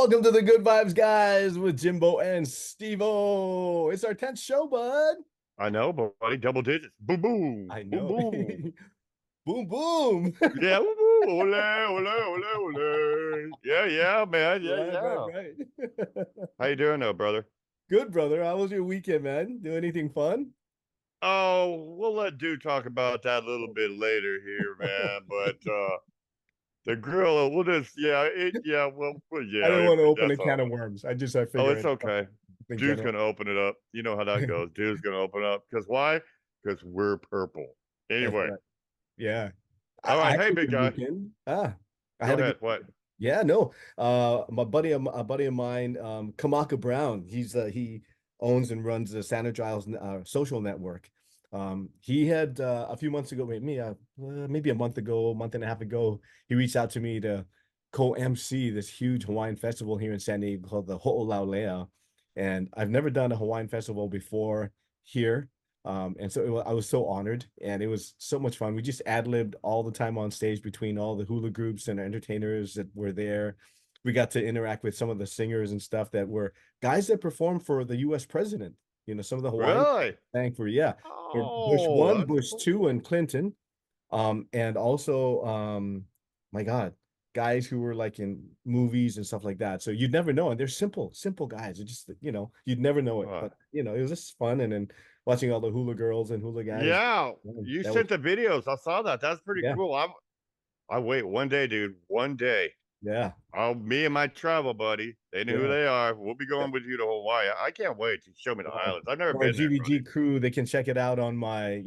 Welcome to the Good Vibes, guys, with Jimbo and Stevo. It's our 10th show, bud. I know, buddy. Double digits. Boom, boom, I boom, know. boom. Boom, boom. Yeah, woo, woo. Ole, ole, ole, ole. Yeah, yeah, man. Yeah, Right, right, yeah. right. How you doing, though, brother? Good, brother. How was your weekend, man? Do anything fun? Oh, we'll let Dude talk about that a little bit later here, man. But the grill, we'll just, yeah, I didn't yeah, want to open a that's can all. of worms. I Oh, figure it's it okay. in Dude's general. gonna open it up. You know how that goes. Dude's gonna open up. Because why? Because we're purple. That's Anyway, right. Yeah. all I right. had Hey, a big good guy. weekend. I Go had a good ahead. What? Yeah, no. A buddy of mine, Kamaka Brown. He owns and runs the Santa Giles social network. He had a few months ago, maybe a month ago, month and a half ago, he reached out to me to co-MC this huge Hawaiian festival here in San Diego called the Ho'olaulea. And I've never done a Hawaiian festival before here. And so I was so honored, and it was so much fun. We just ad-libbed all the time on stage between all the hula groups and entertainers that were there. We got to interact with some of the singers and stuff that were guys that performed for the U.S. president. Some of the Hawaiian Really? sang for Bush Oh, one, that's Bush two, cool. and Clinton. And also, my God, guys who were like in movies and stuff like that. So you'd never know. And they're simple guys. It just, you'd never know it. Uh, But, it was just fun. And then watching all the hula girls and hula guys. yeah, you That was, sent the videos. I saw that. That's pretty yeah, cool. I wait one day, dude. One day. yeah, Me and my travel buddy, they know who yeah. they are. We'll be Yeah. going with you to Hawaii. I can't wait to show me the Well, islands. I've never for our been there, GVG buddy. crew, they can check it out on my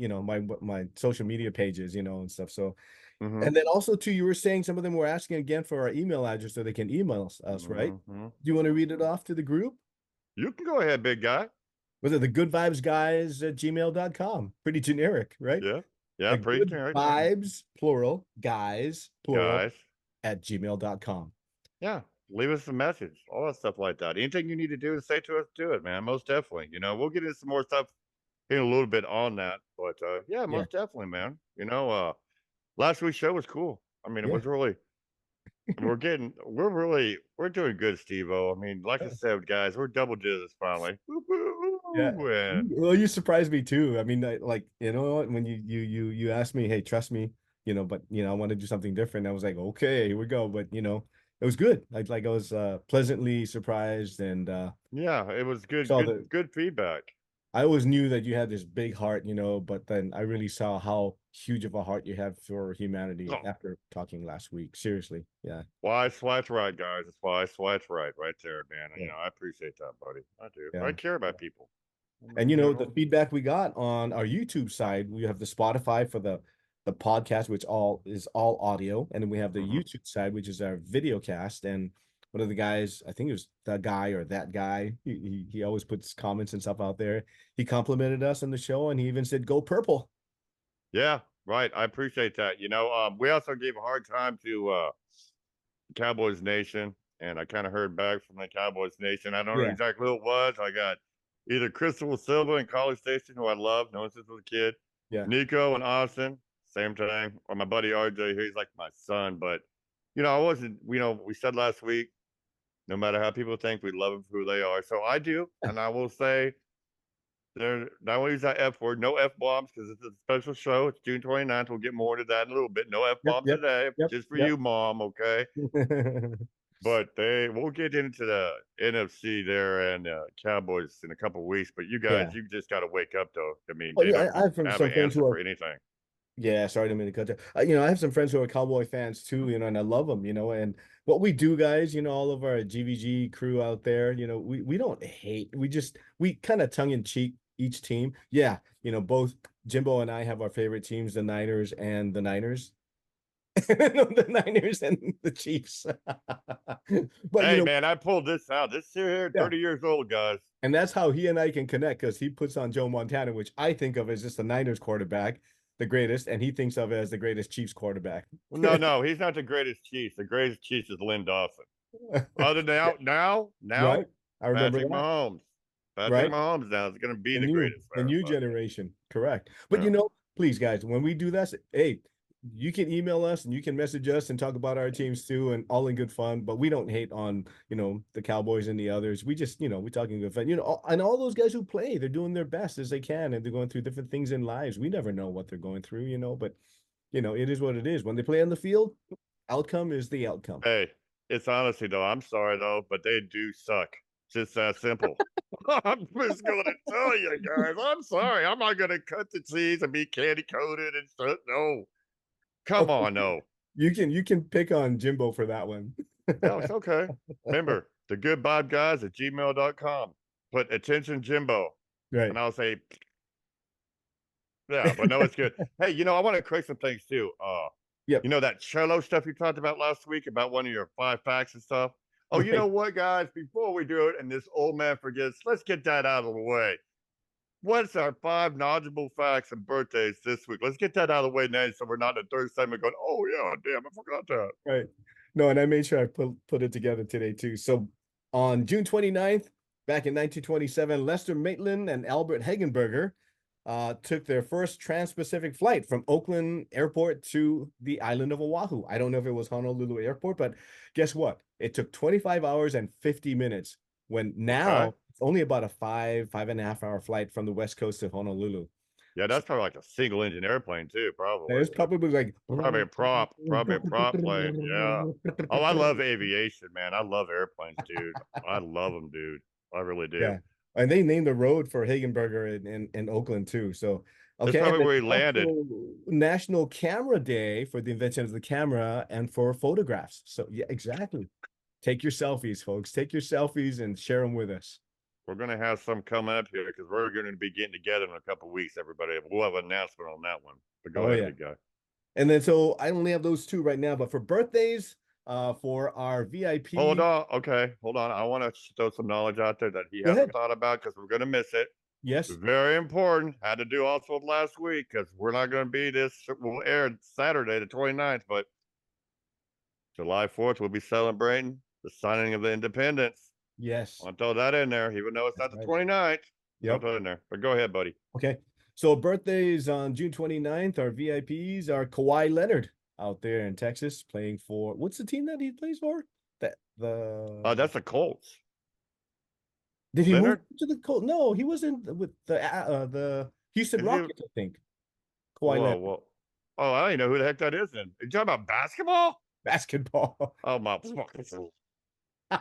social media pages, and stuff. So, Mm-hmm. and then also too, you were saying some of them were asking again for our email address so they can email us, right? Mm-hmm. Do you want to read it off to the group? You can go ahead, big guy. Was it the good vibes guys at gmail.com? Pretty generic, right? Yeah. Yeah, The pretty good generic. vibes, plural, guys, plural, Guys. at gmail.com. Yeah. Leave us a message. All that stuff like that. Anything you need to do to say to us, do it, man. Most definitely. We'll get into some more stuff in a little bit on that. But yeah, Yeah, most definitely, man. Last week's show was cool. I mean, it yeah. was really we're doing good, Steve-O. I mean, like I said, guys, we're double digits finally. Yeah. Woo-hoo, and Well, you surprised me too. I mean, like, what, when you asked me, hey, trust me, but I want to do something different. I was like, okay, here we go. But it was good. I was pleasantly surprised, and yeah, it was good, saw the good feedback. I always knew that you had this big heart, but then I really saw how huge of a heart you have for humanity Oh, after talking last week. Seriously. Yeah. why swipe's right, guys. It's why swipe's right there, man. Yeah. I appreciate that, buddy. I do. I Yeah. care about people. And You the know, feedback we got on our YouTube side, we have the Spotify for the podcast, which all is all audio, and then we have the hmm YouTube side, which is our video cast. And one of the guys, I think it was the guy or that guy, he always puts comments and stuff out there. He complimented us on the show, and he even said, "Go purple." Yeah, right. I appreciate that. We also gave a hard time to Cowboys Nation, and I kind of heard back from the Cowboys Nation. I don't know Yeah, exactly who it was. I got either Crystal Silva in College Station, who I love, known since I was a kid, yeah, Nico and Austin, same thing, or my buddy RJ, he's like my son. But I wasn't. We said last week, no matter how people think, we love them for who they are. So I do, and I will say. They're not going to use that F word, no F bombs, because it's a special show. It's June 29th. We'll get more into that in a little bit. No F yep, bombs yep, today, yep, just for yep. you, mom. Okay. But we'll get into the NFC there and Cowboys in a couple of weeks. But you guys, Yeah. you just got to wake up, though. I mean, Well, they yeah, don't I have have some an friends answer who for are. anything. Yeah, sorry to mean to cut you. I have some friends who are Cowboy fans too, and I love them, and what we do, guys, all of our GVG crew out there, we don't hate. We kind of tongue in cheek each team. Yeah, both Jimbo and I have our favorite teams, the Niners and the Niners. No, the Niners and the Chiefs. But Hey, man, I pulled this out. This here, yeah. 30 years old, guys. And that's how he and I can connect because he puts on Joe Montana, which I think of as just the Niners quarterback, the greatest, and he thinks of as the greatest Chiefs quarterback. No, no, he's not the greatest Chiefs. The greatest Chiefs is Lynn Dawson. Other than now, Right? I remember Patrick that. Mahomes. Patrick Right? Mahomes now is going to be The the new, greatest the there. new But generation. Correct. But yeah, please, guys, when we do this, hey, you can email us and you can message us and talk about our teams too, and all in good fun. But we don't hate on, the Cowboys and the others. We just, we're talking good fun. And all those guys who play, they're doing their best as they can, and they're going through different things in lives. We never know what they're going through, but it is what it is. When they play on the field, outcome is the outcome. Hey, it's honestly though, I'm sorry though, but they do suck. Just that simple. I'm just going to tell you guys. I'm sorry. I'm not going to cut the cheese and be candy coated and stuff. No, come Okay, on, no. you can pick on Jimbo for that one. No, it's okay. Remember, the good vibe guys at gmail.com. Put attention Jimbo. Right. And I'll say, yeah, but no, it's good. Hey, I want to correct some things too. Yep. That cello stuff you talked about last week about one of your 5 facts and stuff. Oh, you Right. know what, guys? Before we do it, and this old man forgets, let's get that out of the way. What's our 5 knowledgeable facts and birthdays this week? Let's get that out of the way now, so we're not in the third segment going, "Oh yeah, damn, I forgot that." Right. No, and I made sure I put it together today too. So on June 29th, back in 1927, Lester Maitland and Albert Hagenberger took their first trans-Pacific flight from Oakland Airport to the island of Oahu. I don't know if it was Honolulu Airport, but guess what? It took 25 hours and 50 minutes, when Okay. now it's only about a 5.5 hour flight from the West Coast to Honolulu. Yeah, that's probably like a single engine airplane too, probably. It's probably like Probably a prop plane. Yeah. Oh, I love aviation, man. I love airplanes, dude. I love them, dude. I really do. Yeah. And they named the road for Hagenberger in Oakland too. So That's okay, and probably then where he landed. also National Camera Day for the invention of the camera and for photographs. So yeah, exactly. Take your selfies, folks. Take your selfies and share them with us. We're gonna have some coming up here because we're going to be getting together in a couple weeks, everybody. We'll have an announcement on that one. But go Oh ahead, yeah. big guy. And then so I only have those two right now, but for birthdays, for our Hold VIP, on. Okay, hold on. I want to throw some knowledge out there that he go hasn't ahead. thought about because we're gonna miss it. Yes. Very important. Had to do also last week because we're not going to be this. Will air Saturday, the 29th, but July 4th, we'll be celebrating the signing of the independence. Yes. I'll throw that in there, even though it's That's not the right. 29th. Don't Yep. throw it in there. But go ahead, buddy. Okay. So birthdays on June 29th, our VIPs are Kawhi Leonard out there in Texas playing for, what's the team that he plays for? That That's the Colts. did he move Leonard? to the Colts? No, he wasn't with the Houston Is he? Rockets, I think. Kawhi Whoa, Leonard. whoa. Oh, I don't even know who the heck that is then. You talking about basketball? Basketball. Oh, my.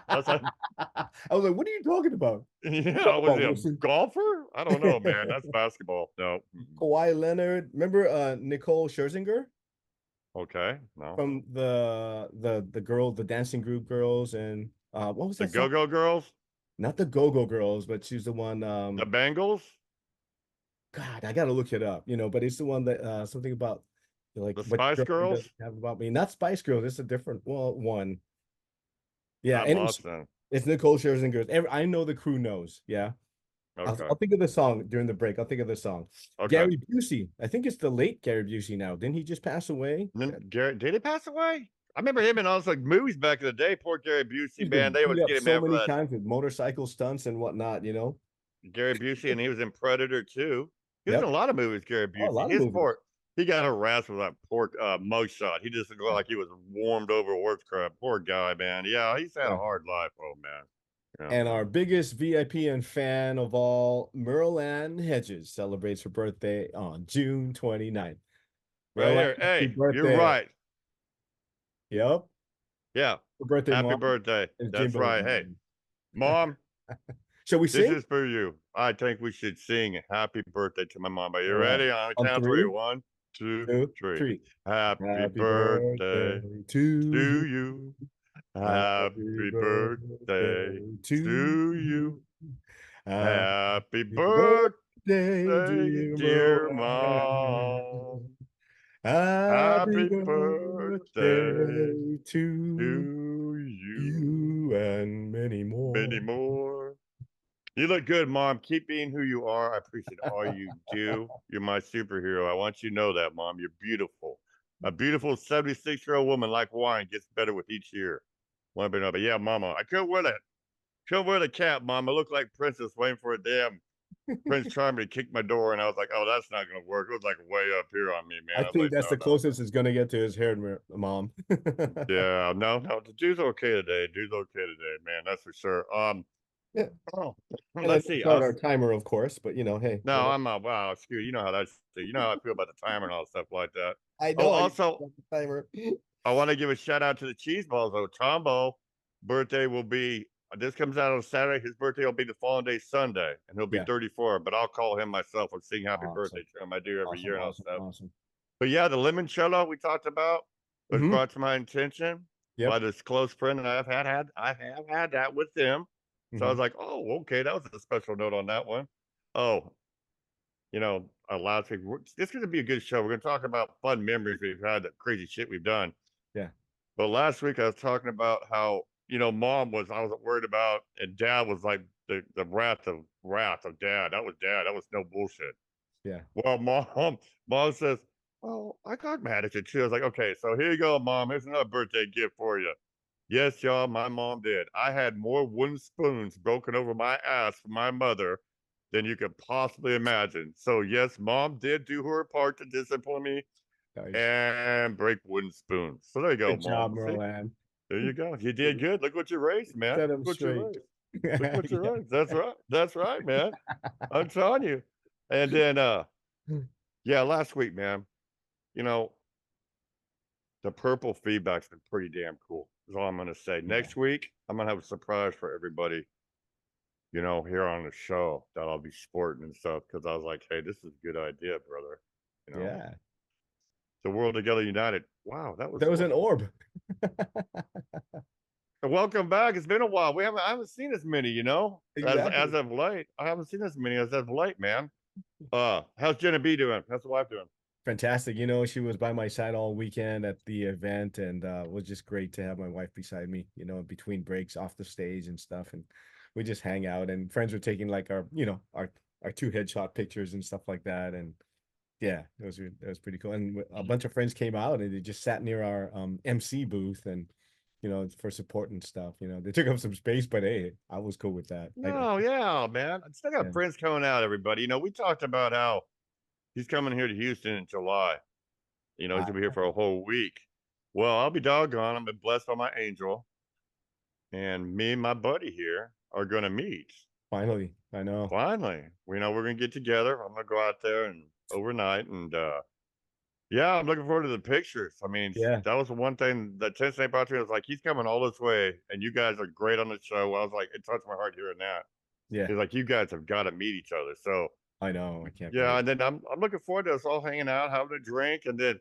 That's a, I was like, what are you talking about? yeah, Talk was about he a Wilson. golfer? I don't know, man. That's basketball. No. Kawhi Leonard. Remember Nicole Scherzinger Okay. No. from the girl, the dancing group girls, and what was The that song? Go-Go Girls? Not the Go-Go Girls, but she's the one. The Bengals? God, I gotta look it up, but it's the one that something about like The what Spice girlfriend Girls? doesn't have about me. Not Spice Girls, it's a different one. Yeah, I'm and lost then. it's Nicole Scherzinger. I know the crew knows. Yeah. Okay. I'll think of the song during the break. I'll think of the song. Okay. Gary Busey. I think it's the late Gary Busey now. Didn't he just pass away? And then Gary, did he pass away? I remember him in all those like movies back in the day. Poor Gary Busey, He's man. been They beat always up get him so out for many that times with motorcycle stunts and whatnot. Gary Busey, and he was in Predator too. He was in a Yep. lot of movies, Gary Oh, a Busey. lot of His movies. poor, he got harassed with that poor mugshot. He just looked like he was warmed over horse crap. Poor guy, man. Yeah, he's had a Yeah. hard life. Oh man. Yeah. And our biggest VIP and fan of all, Merle Ann Hedges, celebrates her birthday on June 29th. Right Merle Ann, here. happy Hey, you're birthday. right. Yep. Yeah. Her birthday, Happy mom. birthday. Is That's Jimbo's right. Hey, mom. mom, Shall we this sing? is for you. I think we should sing happy birthday to my mom. Are you All right. ready? On On count three. three, 1, 2, two, 3. three. Happy Happy birthday birthday to to you. you. Happy Happy birthday birthday to to you. you. Happy Happy birthday, birthday, dear dear Moran. mom. Happy Happy birthday birthday to to you. you and many Many more. more. You look good, Mom. Keep being who you are. I appreciate all you do. You're my superhero. I want you to know that, Mom. You're beautiful. A beautiful 76-year-old woman like wine gets better with each year. Want to be but yeah, Mama. I couldn't wear that. Couldn't wear the cap, Mom. I look like Princess waiting for a damn Prince Charming kicked my door, and I was like, "Oh, that's not gonna work." It was like way up here on me, I man. I was think like, that's "No, the no, closest it's gonna get to his hair, mom. yeah, no, no." The dude's okay today. Dude's okay today, man. That's for sure. Yeah. Oh, And then let's see. start our timer, of course, but hey, No, whatever. I'm not. Wow, screw you. You know how that's. You know how I feel about the timer and all stuff like that. I Oh, know I also, got the timer. I want to give a shout out to the cheese balls. Though Tombo birthday will be. This comes out on Saturday. His birthday will be the following day, Sunday, and he'll be Yeah. 34. But I'll call him myself and sing happy birthday Awesome. to him. I do every Awesome. year and all Awesome. stuff. Awesome. But yeah, the limoncello we talked about was Hmm. brought to my attention by Yep. this close friend, and I have had that with them. So I Hmm. was like, oh, okay, that was a special note on that one. Oh, last week this is going to be a good show. We're going to talk about fun memories we've had, the crazy shit we've done. Yeah. But last week I was talking about how mom was I wasn't worried about, and dad was like the wrath of dad. That was dad. That was no bullshit. Yeah. Well, mom says, "Oh, I got mad at you too." I was like, "Okay, so here you go, mom. Here's another birthday gift for you." Yes, y'all, my mom did. I had more wooden spoons broken over my ass from my mother than you could possibly imagine. So yes, mom did do her part to discipline me Nice. and break wooden spoons. So there you go, Good mom. job, See, Merlan. there you go. You did good. Look what you raised, man. Set Look him what you straight. raised. Look what you Yeah. raised. That's right. That's right, man. I'm telling you. And then yeah, last week, man, you know, the purple feedback's been pretty damn cool. Is all I'm gonna say. Yeah. Next week, I'm gonna have a surprise for everybody, here on the show that I'll be sporting and stuff. Because I was like, hey, this is a good idea, brother. You know, Yeah. the world together united. Wow, that was There was an awesome. orb. Welcome back. It's been a while. I haven't seen as many, as Exactly. of late. I haven't seen as many as of late, man. How's Jenna B doing? How's the wife doing? Fantastic. She was by my side all weekend at the event, and it was just great to have my wife beside me, between breaks off the stage and stuff. And we just hang out, and friends were taking like our two headshot pictures and stuff like that. And yeah, it was pretty cool. And a bunch of friends came out and they just sat near our MC booth and for support and stuff. They took up some space, but hey, I was cool with that. No, yeah, man. I still got Yeah. friends coming out, everybody. We talked about how he's coming here to Houston in July. He's I, gonna be here for a whole week. Well, I'll be doggone. I've been blessed by my angel, and me and my buddy here are gonna meet. finally, I know. Finally, we're gonna get together. I'm gonna go out there and overnight, and yeah, I'm looking forward to the pictures. I mean, Yeah, that was the one thing that Tennessee brought to me. Was like, he's coming all this way, and you guys are great on the show. I was like, it touched my heart hearing that. yeah, He's like, you guys have got to meet each other. So I know. I can't yeah, wait. and then I'm looking forward to us all hanging out, having a drink, and then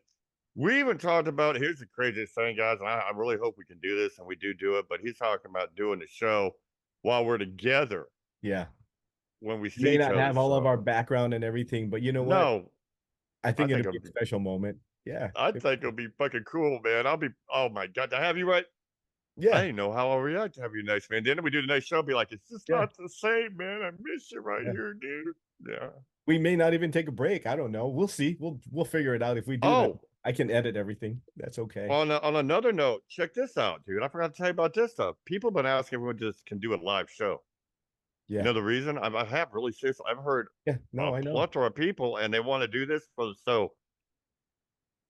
we even talked about here's the craziest thing, guys, and I really hope we can do this, and we do it. But he's talking about doing the show while we're together Yeah. when we see May each not other. have all of So our background and everything, but you know what? no, I I think think it'll be a special moment. Yeah. I think it'll be fucking cool, man. I'll be oh my god to have you right. I Yeah. didn't know how I'll react to have you next, man. Then we do the next show, be like, it's just Yeah. not the same, man. I miss you right Yeah. here, dude. Yeah. We may not even take a break. I don't know. We'll see. We'll figure it out. If we do that, Oh, I can edit everything. That's okay. on another note, check this out, dude. I forgot to tell you about this stuff. People have been asking if we just can do a live show. You Yeah. know the reason? I have really seriously. I've heard Yeah. a No, I know. plethora of people, and they want to do this so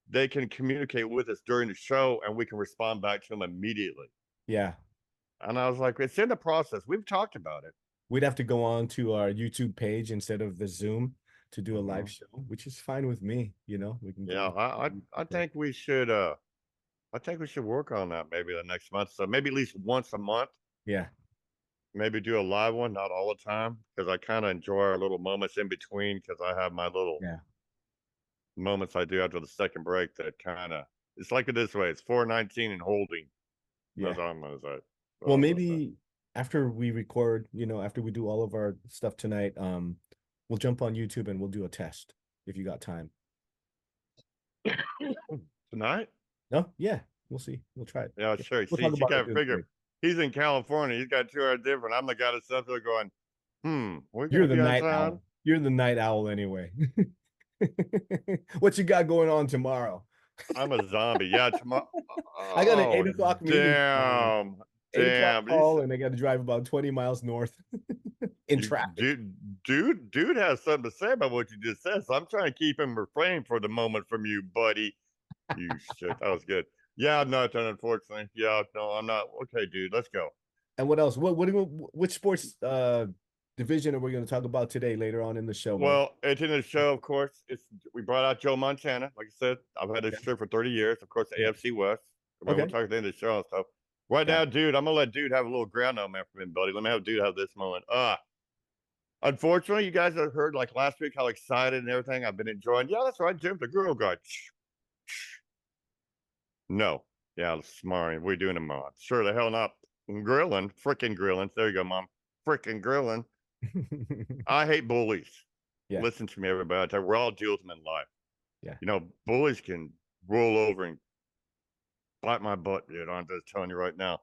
they can communicate with us during the show, and we can respond back to them immediately. Yeah. And I was like, it's in the process. We've talked about it. We'd have to go on to our YouTube page instead of the Zoom to do a live Mhm. show, which is fine with me. We can Yeah, go. I think we should work on that maybe the next month. So maybe at least once a month, Yeah. maybe do a live one, not all the time, because I kind of enjoy our little moments in between. Because I have my little Yeah. moments I do after the second break that kind of it's like it this way. It's 4:19 and holding. That's Yeah. all I'm gonna say. That's Well, all I'm gonna say. maybe after we record, after we do all of our stuff tonight, we'll jump on YouTube and we'll do a test if you got time. Tonight? No? Yeah. We'll see. We'll try it. Yeah, sure. We'll See, talk you about it gotta this figure break. he's in California. He's got 2 hours different. I'm the guy that's up there going, we're You're gonna the be out of night town. owl. You're the night owl anyway. What you got going on tomorrow? I'm a zombie. Yeah, tomorrow. I got an Oh, 8 o'clock meeting tomorrow. damn. 8 o'clock Damn. call, and I got to drive about 20 miles north in You traffic. dude has something to say about what you just said. So I'm trying to keep him refrained for the moment from you, buddy. You shit. That was good. Yeah, nothing, unfortunately. Yeah, no, I'm not. Okay, dude, let's go. And what else? Which sports division are we going to talk about today later on in the show, man? Well, it's in the show, of course. We brought out Joe Montana. Like I said, I've had this Okay. shirt for 30 years. Of course, the Yeah. AFC West. But we'll Okay. talk at the end of the show and stuff. Right Yeah. now, dude, I'm gonna let dude have a little ground on man for me, buddy. Let me have dude have this moment. Unfortunately, you guys have heard like last week how excited and everything I've been enjoying. Yeah, that's right, Jim, the grill guy. No. Yeah, smarting. We're doing a mod. Sure the hell not. Grilling. Freaking grilling. There you go, mom. Freaking grilling. I hate bullies. Yeah. Listen to me, everybody. We're all deal with them in life. Yeah. You know, bullies can roll over and bite my butt, dude. I'm just telling you right now.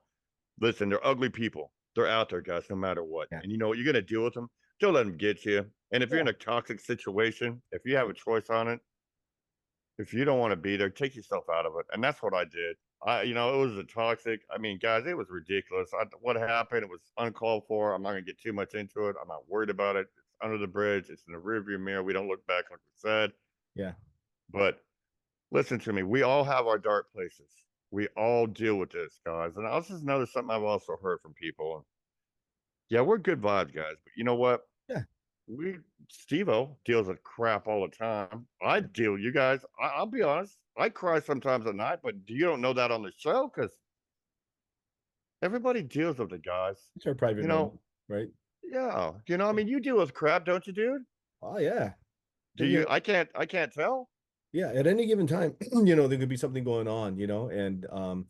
Listen, they're ugly people. They're out there, guys, no matter what. Yeah. And you know what? You're going to deal with them. Don't let them get you. And if you're Yeah. in a toxic situation, if you have a choice on it, if you don't want to be there, take yourself out of it. And that's what I did. It was a toxic. I mean, guys, it was ridiculous. What happened? It was uncalled for. I'm not going to get too much into it. I'm not worried about it. It's under the bridge. It's in the rearview mirror. We don't look back, like we said. Yeah. But listen to me. We all have our dark places. We all deal with this, guys. And I'll just notice something I've also heard from people. Yeah, we're good vibes, guys. But you know what? Yeah. we Stevo deals with crap all the time. I deal, you guys. I'll be honest. I cry sometimes at night, but you don't know that on the show because everybody deals with it, guys. It's our private You moment, know, right? yeah. I mean, you deal with crap, don't you, dude? Oh yeah. Do You you? know, I can't tell. yeah, at any given time, there could be something going on, and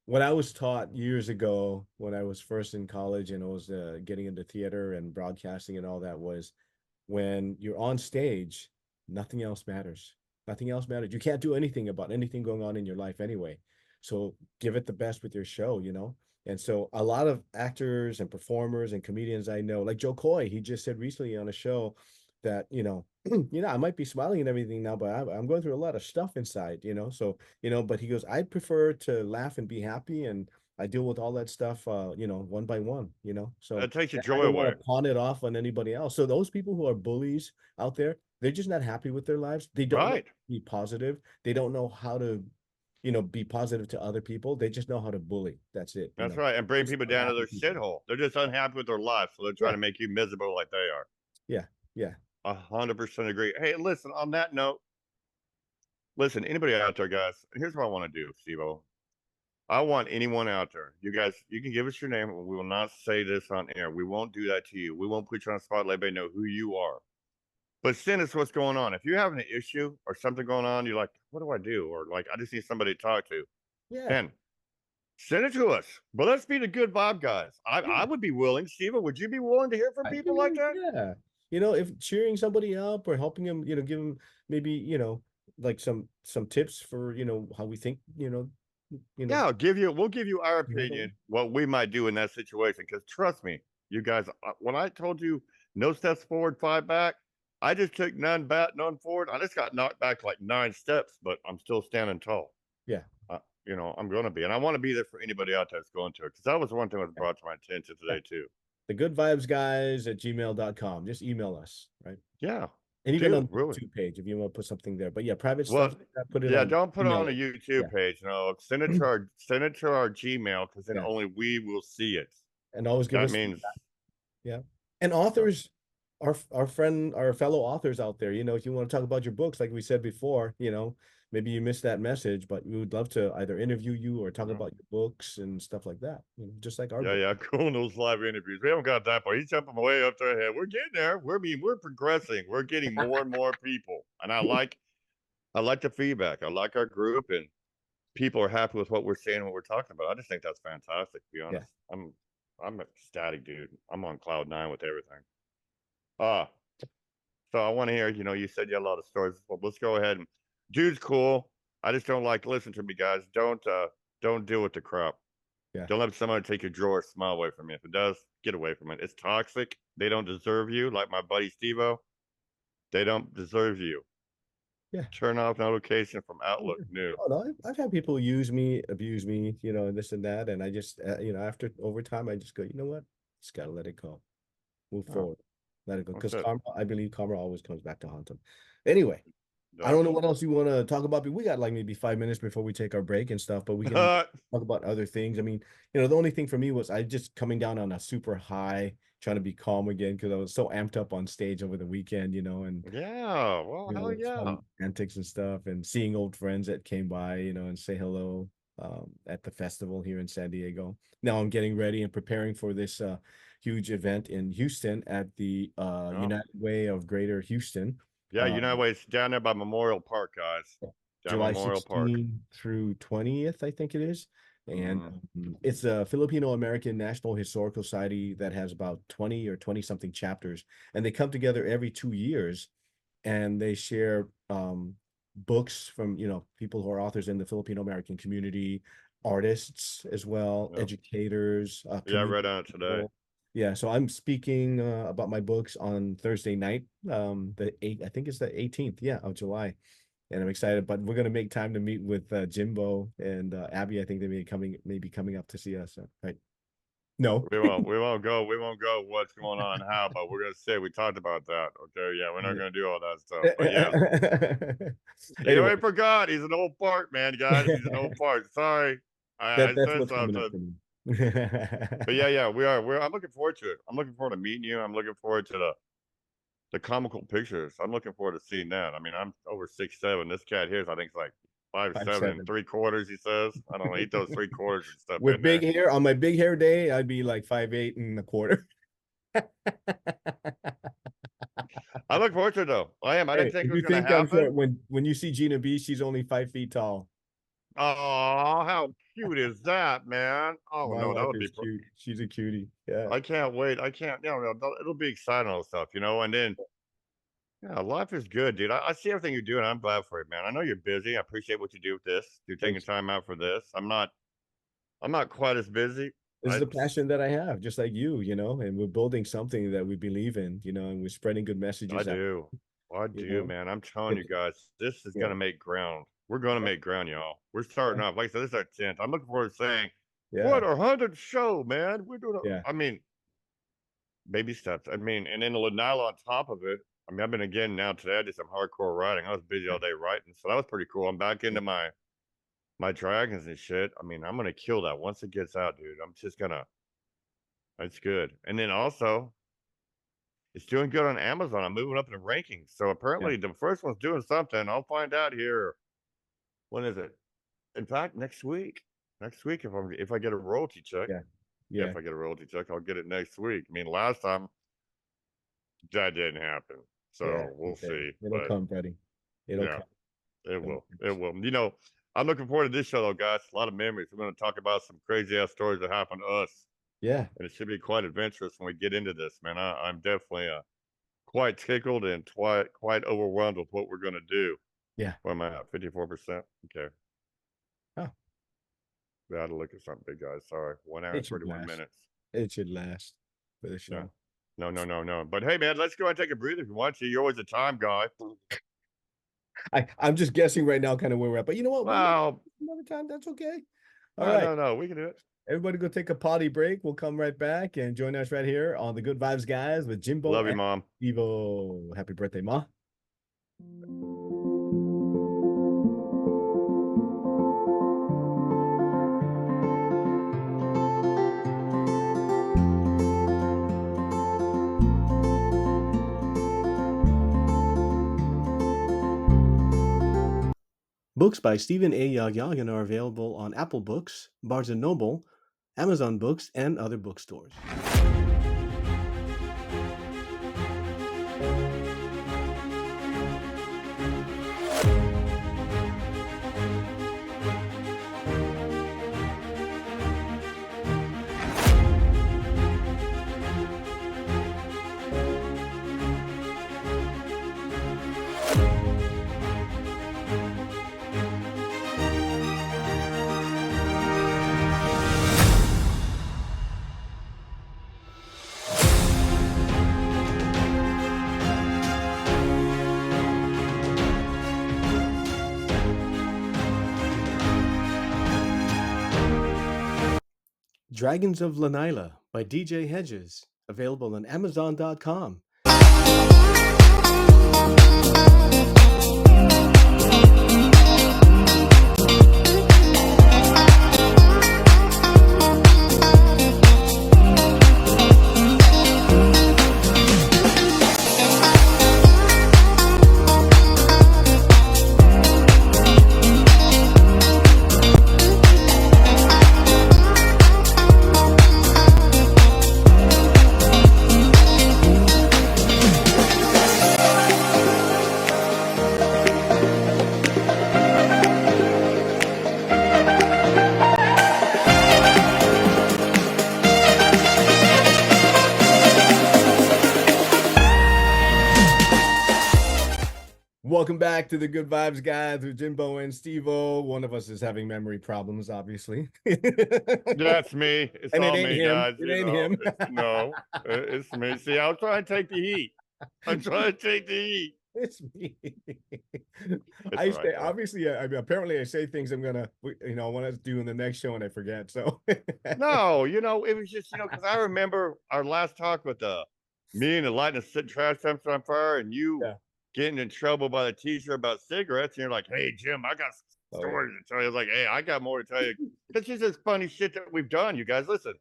what I was taught years ago when I was first in college and I was getting into theater and broadcasting and all that was when you're on stage, nothing else matters. Nothing else matters. You can't do anything about anything going on in your life anyway. So give it the best with your show. And so a lot of actors and performers and comedians I know, like Joe Coy, he just said recently on a show that, I might be smiling and everything now, but I'm going through a lot of stuff inside. So, but he goes, I prefer to laugh and be happy and I deal with all that stuff, one by one. So That takes your I joy don't want away. to pawn it off on anybody else. So those people who are bullies out there, they're just not happy with their lives. They don't know how Right. to be positive. They don't know how to, be positive to other people. They just know how to bully. That's it. That's right. And bring Just people down to unhappy their people. shithole. They're just unhappy with their life, so they're trying Yeah, to make you miserable like they are. yeah, yeah, 100% agree. Hey, listen. On that note, listen. Anybody out there, guys? Here's what I want to do, Stevo. I want anyone out there. You guys, you can give us your name. We will not say this on air. We won't do that to you. We won't put you on the spot. Let everybody know who you are. But send us what's going on. If you're having an issue or something going on, you're like, what do I do? Or like, I just need somebody to talk to. yeah, And send it to us. But let's be the good vibe guys. I yeah. would be willing. Steven, would you be willing to hear from I people like mean, that? yeah. If cheering somebody up or helping them, give them maybe, like some tips for, how we think, you know, Yeah, we'll give you our handle. opinion, what we might do in that situation. Because trust me, you guys, when I told you no steps forward, five back, I just took none back, none forward. I just got knocked back like 9 steps, but I'm still standing tall. Yeah. I'm going to be, and I want to be there for anybody out there that's going to it. Because that was one thing that was Yeah. brought to my attention Yeah. today too. The good vibes guys at gmail.com. Just email us, right? Yeah, And even on dude, the really. YouTube page, if you want to put something there. But yeah, private Well, stuff, put it yeah, on don't put it email. on a Yeah. YouTube page. No, send it to our Gmail because then Yeah. only we will see it. And always give That us means yeah. And so. authors, our fellow authors out there, if you want to talk about your books, like we said before, maybe you missed that message, but we would love to either interview you or talk Yeah, about your books and stuff like that. Just like our yeah, book. yeah. Cool in those live interviews. We haven't got that far. He's jumping way up to ahead. We're getting there. We're progressing. We're getting more and more people, and I like the feedback. I like our group, and people are happy with what we're saying, what we're talking about. I just think that's fantastic. To be Yeah. honest, I'm ecstatic, dude. I'm on cloud nine with everything. Ah, so I want to hear. You said you had a lot of stories. Well, let's go ahead and dude's cool. I just don't like listen to me, guys. Don't deal with the crap. Yeah. Don't let somebody take your joy or smile away from you. If it does, get away from it. It's toxic. They don't deserve you. Like my buddy Stevo, they don't deserve you. Yeah. Turn off notification from Oh, Outlook. yeah. New. Oh, no, I've had people use me, abuse me, and this and that. And I just, after over time, I just go, you know what? Just got to let it go. Move Oh, forward. let it go. That's Because it. karma, I believe karma always comes back to haunt him. Anyway, I don't know Does. what else you want to talk about, but we got like maybe 5 minutes before we take our break and stuff, but we can talk about other things. I mean, the only thing for me was I just coming down on a super high, trying to be calm again because I was so amped up on stage over the weekend, and Yeah. Well, hell fun yeah. antics and stuff, and seeing old friends that came by, and say hello at the festival here in San Diego. Now I'm getting ready and preparing for this huge event in Houston at the Oh. United Way of Greater Houston. Yeah, you know what? It's down there by Memorial Park, guys. Down July Memorial Park. 16th through 20th, I think it is. And Mm. it's a Filipino American National Historical Society that has about 20 or 20 something chapters. And they come together every 2 years and they share books from, people who are authors in the Filipino American community, artists as well, Yep. educators, Yeah, I community read on it today. people. Yeah, so I'm speaking about my books on Thursday night, I think it's the 18th, yeah, of July, and I'm excited. But we're gonna make time to meet with Jimbo and Abby. I think they may be coming up to see us. Right? No. We won't go what's going on and how, but we're gonna say we talked about that. Okay, yeah, we're not gonna do all that stuff. But yeah. He Anyway, already forgot. He's an old fart, man, guys. He's an old fart. Sorry. I that's said what's coming up something. for me. But yeah, I'm looking forward to it. I'm looking forward to meeting you. I'm looking forward to the comical pictures. I'm looking forward to seeing that. I mean, I'm over 6'7". This cat here is, I think, it's like 5'7" and 5'7". 3/4. He says, I don't know. Eat those 3/4 and stuff With in big there. hair on my big hair day, I'd be like 5'8" and a quarter. I look forward to it though. I am. I didn't Hey, think it if was you gonna think I'm happen. short, when you see Gina B, she's only 5 feet tall. Oh, how cute is that, man? Oh My no, that wife would be. is cute. She's a cutie. Yeah. I can't wait. I can't. It'll be exciting all stuff, And then, yeah, life is good, dude. I see everything you're doing. I'm glad for it, man. I know you're busy. I appreciate what you do with this. You're taking Thanks. time out for this. I'm not. I'm not quite as busy. This is I a passion that I have, just like you, and we're building something that we believe in, and we're spreading good I messages out, do. I you do, know. man. I'm telling you It's, guys, this is yeah, gonna make ground. We're gonna yeah, make ground, y'all. We're starting yeah, off. Like I said, this is our 10th. I'm looking forward to saying, yeah, what, our 100th show, man. We're doing. yeah. I mean, baby steps. I mean, and then the Lanile on top of it. I mean, I've been again now today. I did some hardcore writing. I was busy all day writing, so that was pretty cool. I'm back into my dragons and shit. I mean, I'm gonna kill that once it gets out, dude. I'm just gonna. It's good. And then also, it's doing good on Amazon. I'm moving up in the rankings. So Yeah. apparently, the first one's doing something. I'll find out here. When is it? In fact, next week. Next week, if I get a royalty check. Yeah. Yeah. If I get a royalty check, I'll get it next week. I mean, last time that didn't happen. Yeah. So we'll Okay. see. It'll But come, buddy. It'll yeah, come. it It'll will. come. It will. I'm looking forward to this show, though, guys. A lot of memories. We're going to talk about some crazy ass stories that happened to us. Yeah. And it should be quite adventurous when we get into this, man. I'm definitely quite tickled and quite overwhelmed with what we're going to do. Yeah. Where am I at? 54%? Okay. Oh, We had to look at something, big guys. Sorry. 1 hour it and should 31 last. minutes. It should last for the No. show. No. But hey, man, let's go and take a breather if you want to. You're always a time guy. I'm just guessing right now kind of where we're at, but you know what? Well, Another time, that's okay. All right. no. We can do it. Everybody go take a potty break. We'll come right back and join us right here on the Good Vibes Guys with Jimbo Love you, and Mom. Stevo. Happy birthday, Ma. Books by Stephen A. Yagyagan are available on Apple Books, Barnes & Noble, Amazon Books, and other bookstores. Dragons of Lanila by DJ Hedges, available on Amazon.com. welcome back to the Good Vibes guys with Jimbo and Stevo. One of us is having memory problems, obviously. That's me. It's And it all ain't me, him. guys. It ain't him. It's no, it's me. See, I'll try to take the heat. I'm trying to take the heat. It's me. It's I all right, say, though. obviously, I mean, apparently I say things I'm gonna, want to do in the next show and I forget. So, No, it was just, because I remember our last talk with me and the lighting the trash dumpster on fire, and you yeah. getting in trouble by the teacher about cigarettes, and you're like, "Hey, Jim, I got Oh, yeah. stories to tell you." I was like, "Hey, I got more to tell you." It's just this funny shit that we've done, you guys. Listen,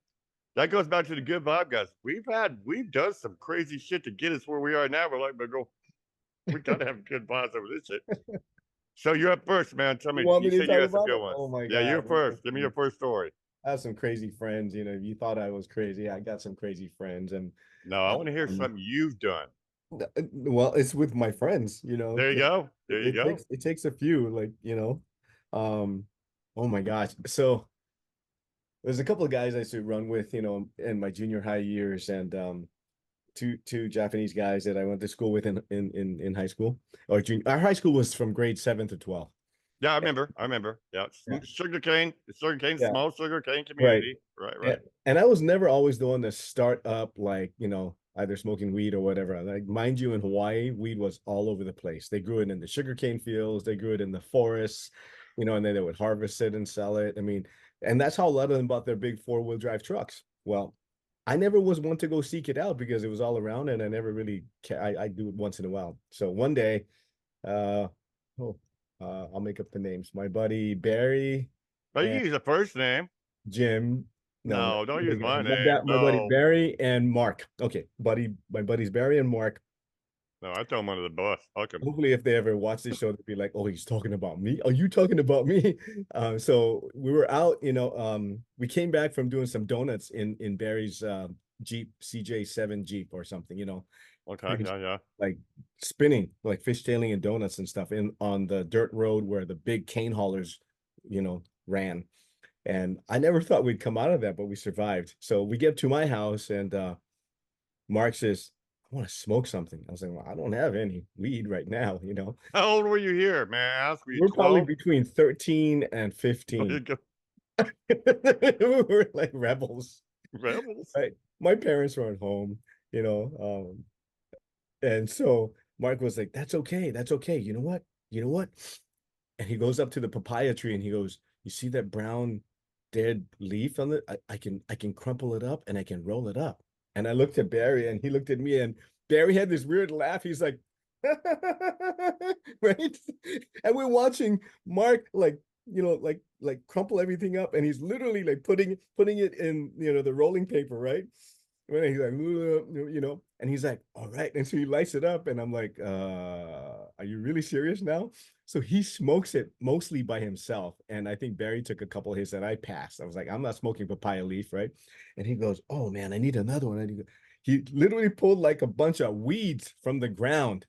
that goes back to the good vibe, guys. We've done some crazy shit to get us where we are now. We're like, but go, we gotta have good vibes over this shit. So you're up first, man. Tell You me, want me you to said you talk had some about good it? ones. Oh my Yeah, you're God. first. Give me your first story. I have some crazy friends. If you thought I was crazy, I got some crazy friends. And No, I want to hear um, something you've done. well, it's with my friends, There you go. There you it go. takes a few, um, oh my gosh. So there's a couple of guys I used to run with, in my junior high years, and two Japanese guys that I went to school with in high school or junior. Our high school was from grade 7 to 12. Yeah, I remember. I remember. Yeah, Yeah, sugar cane, yeah, small sugar cane right. community. Right, And, right. and I was never always the one to start up, like, either smoking weed or whatever. Like, mind you, in Hawaii, weed was all over the place. They grew it in the sugarcane fields, they grew it in the forests, and then they would harvest it and sell it. I mean, and that's how a lot of them bought their big four-wheel drive trucks. Well, I never was one to go seek it out because it was all around, and I never really I do it once in a while. So one day, uh, oh, I'll make up the names. My buddy Barry But you and can use the first name. Jim. No, No, don't use my my, name. my buddy No. Barry and Mark. Okay, my buddies Barry and Mark. No, I throw him under the bus. Fuck him. Hopefully, if they ever watch this show, they'll be like, "Oh, he's talking about me. Are you talking about me?" So we were out. We came back from doing some donuts in Barry's Jeep CJ7 Jeep or something. Okay, He was, yeah, yeah. like spinning, like fishtailing and donuts and stuff in on the dirt road where the big cane haulers, ran. And I never thought we'd come out of that, but we survived. So we get to my house, and Mark says, "I want to smoke something." I was like, "Well, I don't have any weed right now." How old were you here, man? I ask, were you We're probably 12? between 13 and 15. We were like rebels, Rebels. right? My parents weren't home, and so Mark was like, "That's okay. That's okay. You know what? You know what?" And he goes up to the papaya tree and he goes, "You see that brown dead leaf on it? I can crumple it up and I can roll it up." And I looked at Barry and he looked at me, and Barry had this weird laugh. He's like, right? And we're watching Mark, like, like crumple everything up, and he's literally like putting it in, the rolling paper, right? And he's like, and he's like, "All right." And so he lights it up, and I'm like, "Are you really serious now?" So he smokes it mostly by himself. And I think Barry took a couple of hits and I passed. I was like, "I'm not smoking papaya leaf, right?" And he goes, "Oh man, I need another one." He literally pulled like a bunch of weeds from the ground.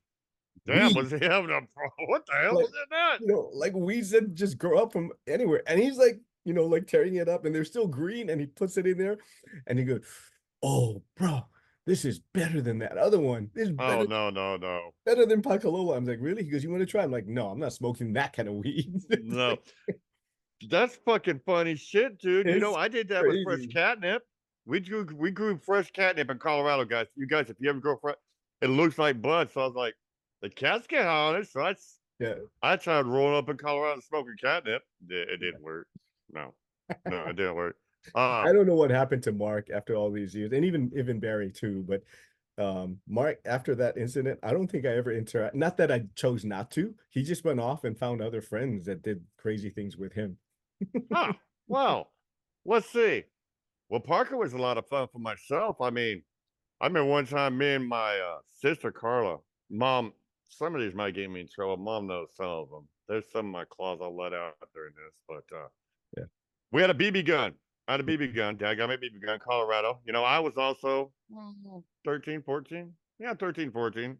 Damn, Weeds, was he having a problem? What the hell like, was in that? like weeds that just grow up from anywhere. And he's like, like tearing it up, and they're still green, and he puts it in there and he goes, "Oh, bro, this is better than that other one. This is Oh, no, no, no. better than Pacalola." I'm like, "Really?" He goes, "You want to try?" I'm like, "No, I'm not smoking that kind of weed." No. That's fucking funny shit, dude. It's I did that with fresh crazy. catnip. We grew fresh catnip in Colorado, guys. You guys, if you ever grow fresh, it looks like bud. So I was like, the cats get on it. So Yeah. I tried rolling up in Colorado smoking catnip. It Yeah. didn't work. No, no, it didn't work. I don't know what happened to Mark after all these years, and even Barry too. But Mark, after that incident, I don't think I ever interact. Not that I chose not to. He just went off and found other friends that did crazy things with him. Huh. Well, let's see. Well, Parker was a lot of fun for myself. I remember one time me and my sister Carla, mom, some of these might get me in trouble. Mom knows some of them. There's some of my claws I'll let out during this, but Yeah. we had a BB gun. I had a BB gun. Dad got me a BB gun, Colorado. I was also 13, 14. Yeah, 13, 14.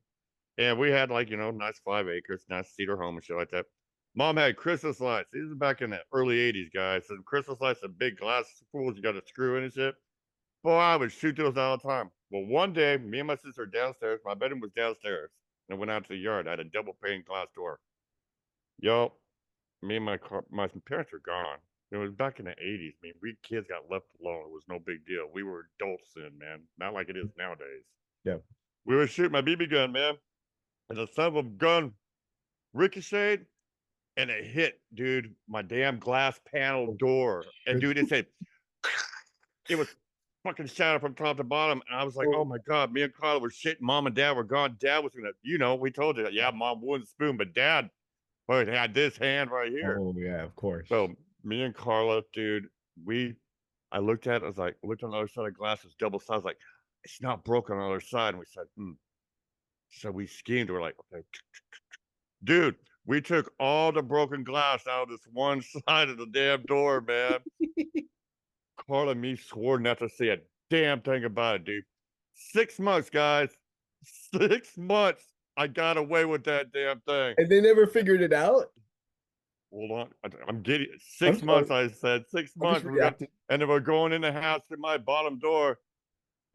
And we had like, nice 5 acres, nice cedar home and shit like that. Mom had Christmas lights. These are back in the early 80s, guys. So Christmas lights, the big glass fools you got to screw in and shit. Boy, I would shoot those all the time. Well, one day, me and my sister were downstairs. My bedroom was downstairs. and went out to the yard. I had a double pane glass door. Yo, me and my parents were gone. It was back in the 80s. I mean, we kids got left alone. It was no big deal. We were adults then, man. Not like it is nowadays. Yeah. We were shooting my BB gun, man. And the son of a gun ricocheted and it hit, dude, my damn glass panel door. And dude, it was fucking shattered from top to bottom. And I was like, oh my God, me and Carla were shitting. Mom and dad were gone. Dad was gonna, we told you, yeah, mom wouldn't spoon, but dad had this hand right here. Oh yeah, of course. So me and Carla, dude, I looked at it, I was like, looked on the other side of the glass, it's double sided. I was like, it's not broken on the other side. And we said, So we schemed. We're like, okay, dude, we took all the broken glass out of this one side of the damn door, man. Carla and me swore not to say a damn thing about it, dude. 6 months, guys. 6 months. I got away with that damn thing. And they never figured it out? Hold on. I'm getting 6 months, I said. 6 months. And then we're going in the house to my bottom door.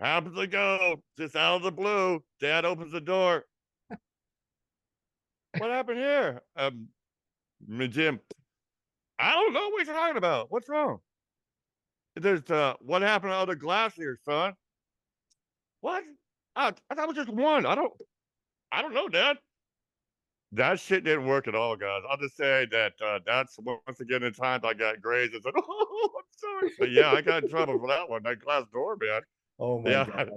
Happens to go, just out of the blue. Dad opens the door. What happened here? Jim, I don't know what you're talking about. What's wrong? There's what happened to other glass here, son? What? I thought it was just one. I don't know, Dad. That shit didn't work at all, guys. I'll just say that that's once again in times I got grazed and said, "Oh, I'm sorry." But yeah, I got in trouble for that one. That glass door, man. Oh my God.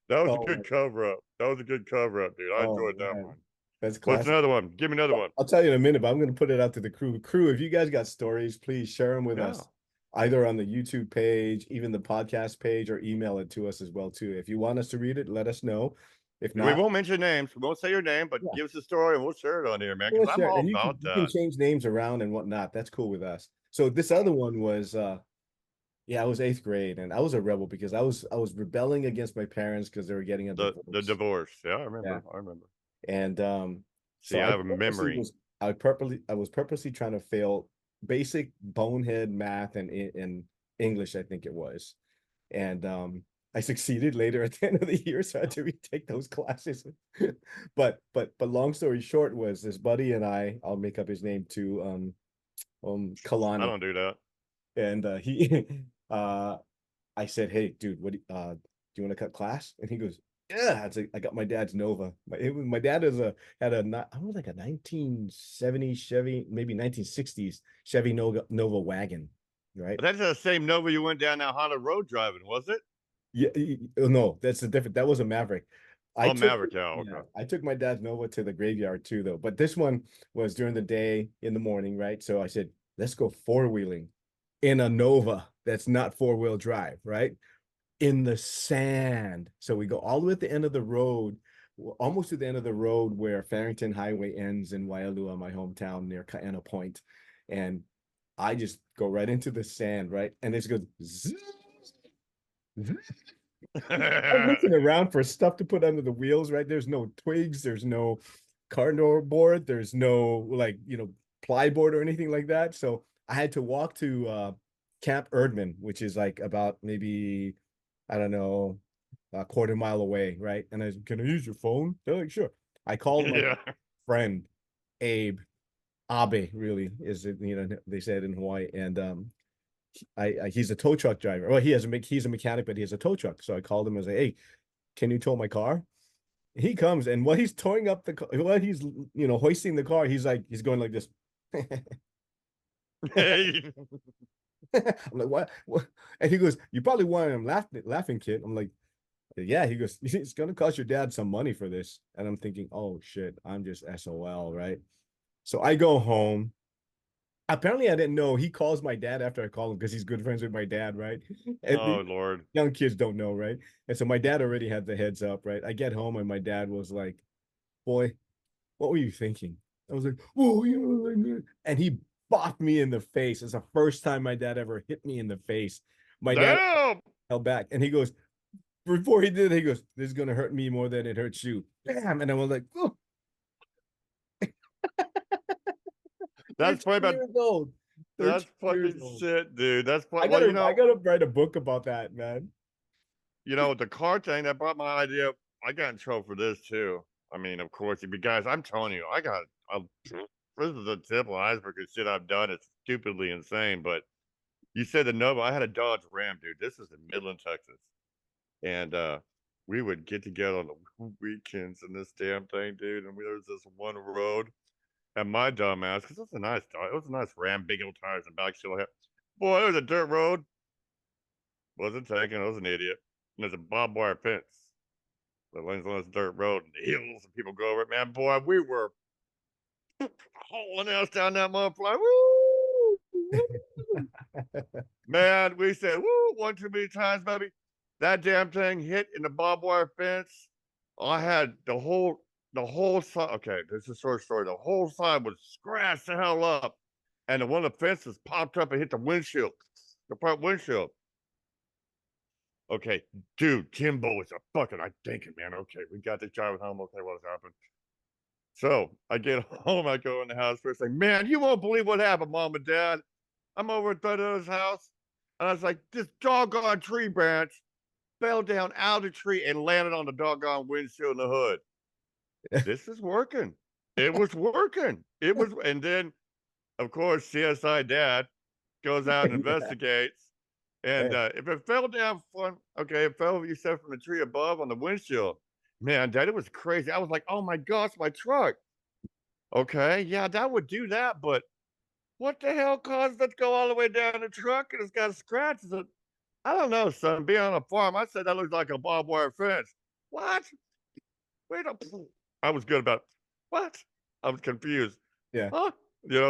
That was a good cover up. That was a good cover up, dude. I enjoyed that one. That's classic. What's another one? Give me another one. I'll tell you in a minute, but I'm going to put it out to the crew. Crew, if you guys got stories, please share them with us, either on the YouTube page, even the podcast page, or email it to us as well too. If you want us to read it, let us know. If not, we won't mention names. We won't say your name, but give us the story and we'll share it on here, man. Because I'm all about that. You can change names around and whatnot. That's cool with us. So this other one was, I was 8th grade, and I was a rebel because I was rebelling against my parents because they were getting a divorce. The divorce. Yeah, I remember. Yeah. I remember. And so I have a memory. I was purposely trying to fail basic bonehead math and in English, I think it was, and I succeeded later at the end of the year, so I had to retake those classes. but long story short was this buddy and I'll make up his name too, Kalani. I don't do that. And he I said, hey dude, what do you want to cut class? And he goes, yeah. I got my dad's Nova. My dad had a I don't know, like a 1970 Chevy, maybe 1960s Chevy Nova wagon, right? But that's the same Nova you went down that Honda Road driving, was it? Yeah, no, that's a different. That was a Maverick. Maverick. I took my dad's Nova to the graveyard too, though. But this one was during the day in the morning, right? So I said, let's go 4-wheeling in a Nova that's not 4-wheel drive, right? In the sand. So we go all the way at the end of the road, almost to the end of the road where Farrington Highway ends in Waialua, my hometown near Kaena Point. And I just go right into the sand, right? And it goes zzz. I'm looking around for stuff to put under the wheels, right? There's no twigs, there's no cardboard, there's no plyboard or anything like that. So I had to walk to Camp Erdman, which is like about maybe, I don't know, a quarter mile away, right? And I said, can I use your phone? They're like, sure. I called my friend Abe really is it, they said in Hawaii, and he's a tow truck driver. Well, he's a mechanic, but he has a tow truck. So I called him and say, hey, can you tow my car? He comes, and while he's towing up the car, while he's hoisting the car, he's going like this. I'm like, what? And he goes, you probably wanted him laughing kid. I'm like, yeah. He goes, it's gonna cost your dad some money for this. And I'm thinking, oh shit, I'm just SOL, right? So I go home. Apparently, I didn't know. He calls my dad after I call him because he's good friends with my dad, right? And oh, Lord. Young kids don't know, right? And so my dad already had the heads up, right? I get home and my dad was like, boy, what were you thinking? I was like, oh, and he bopped me in the face. It's the first time my dad ever hit me in the face. My dad held back, and he goes, before he did, he goes, this is going to hurt me more than it hurts you. Bam! And I was like, oh. That's probably about that's fucking shit, dude. That's I gotta write a book about that, man. The car thing that brought my idea. I got in trouble for this too. I mean, of course, you guys, I'm telling you, this is the tip of the iceberg of shit I've done. It's stupidly insane. But you said the Nova. I had a Dodge Ram, dude. This is in Midland, Texas. And we would get together on the weekends in this damn thing, dude. And there was this one road. And my dumb ass, because it was a nice dog. It was a nice Ram, big old tires and back shield. Boy, it was a dirt road. Wasn't taking. I was an idiot. And there's a barbed wire fence that lanes on this dirt road and the hills and people go over it. Man, boy, we were hauling ass down that motherfucker. Woo! Man, we said, woo, one too many times, baby. That damn thing hit in the barbed wire fence. I had the whole side. Okay, this is a short story. The whole side was scratched the hell up. And one of the fences popped up and hit the windshield, the front windshield. Okay, dude, Jimbo is a fucking, I'm thinking, man, okay, we got this driver home. Okay, what has happened? So I get home, I go in the house first thing, man, you won't believe what happened, Mom and Dad. I'm over at Thudder's house, and I was like, this doggone tree branch fell down out of the tree and landed on the doggone windshield in the hood. This is working. It was working. It was, and then, of course, CSI Dad goes out and investigates. And if it fell down from, okay, it fell, you said, from the tree above on the windshield. Man, Dad, it was crazy. I was like, oh my gosh, my truck. Okay, yeah, that would do that, but what the hell caused it to go all the way down the truck and it's got scratches? I don't know, son. Being on a farm, I said that looks like a barbed wire fence. What? Wait a, I was good about what? I was confused. Yeah. Huh?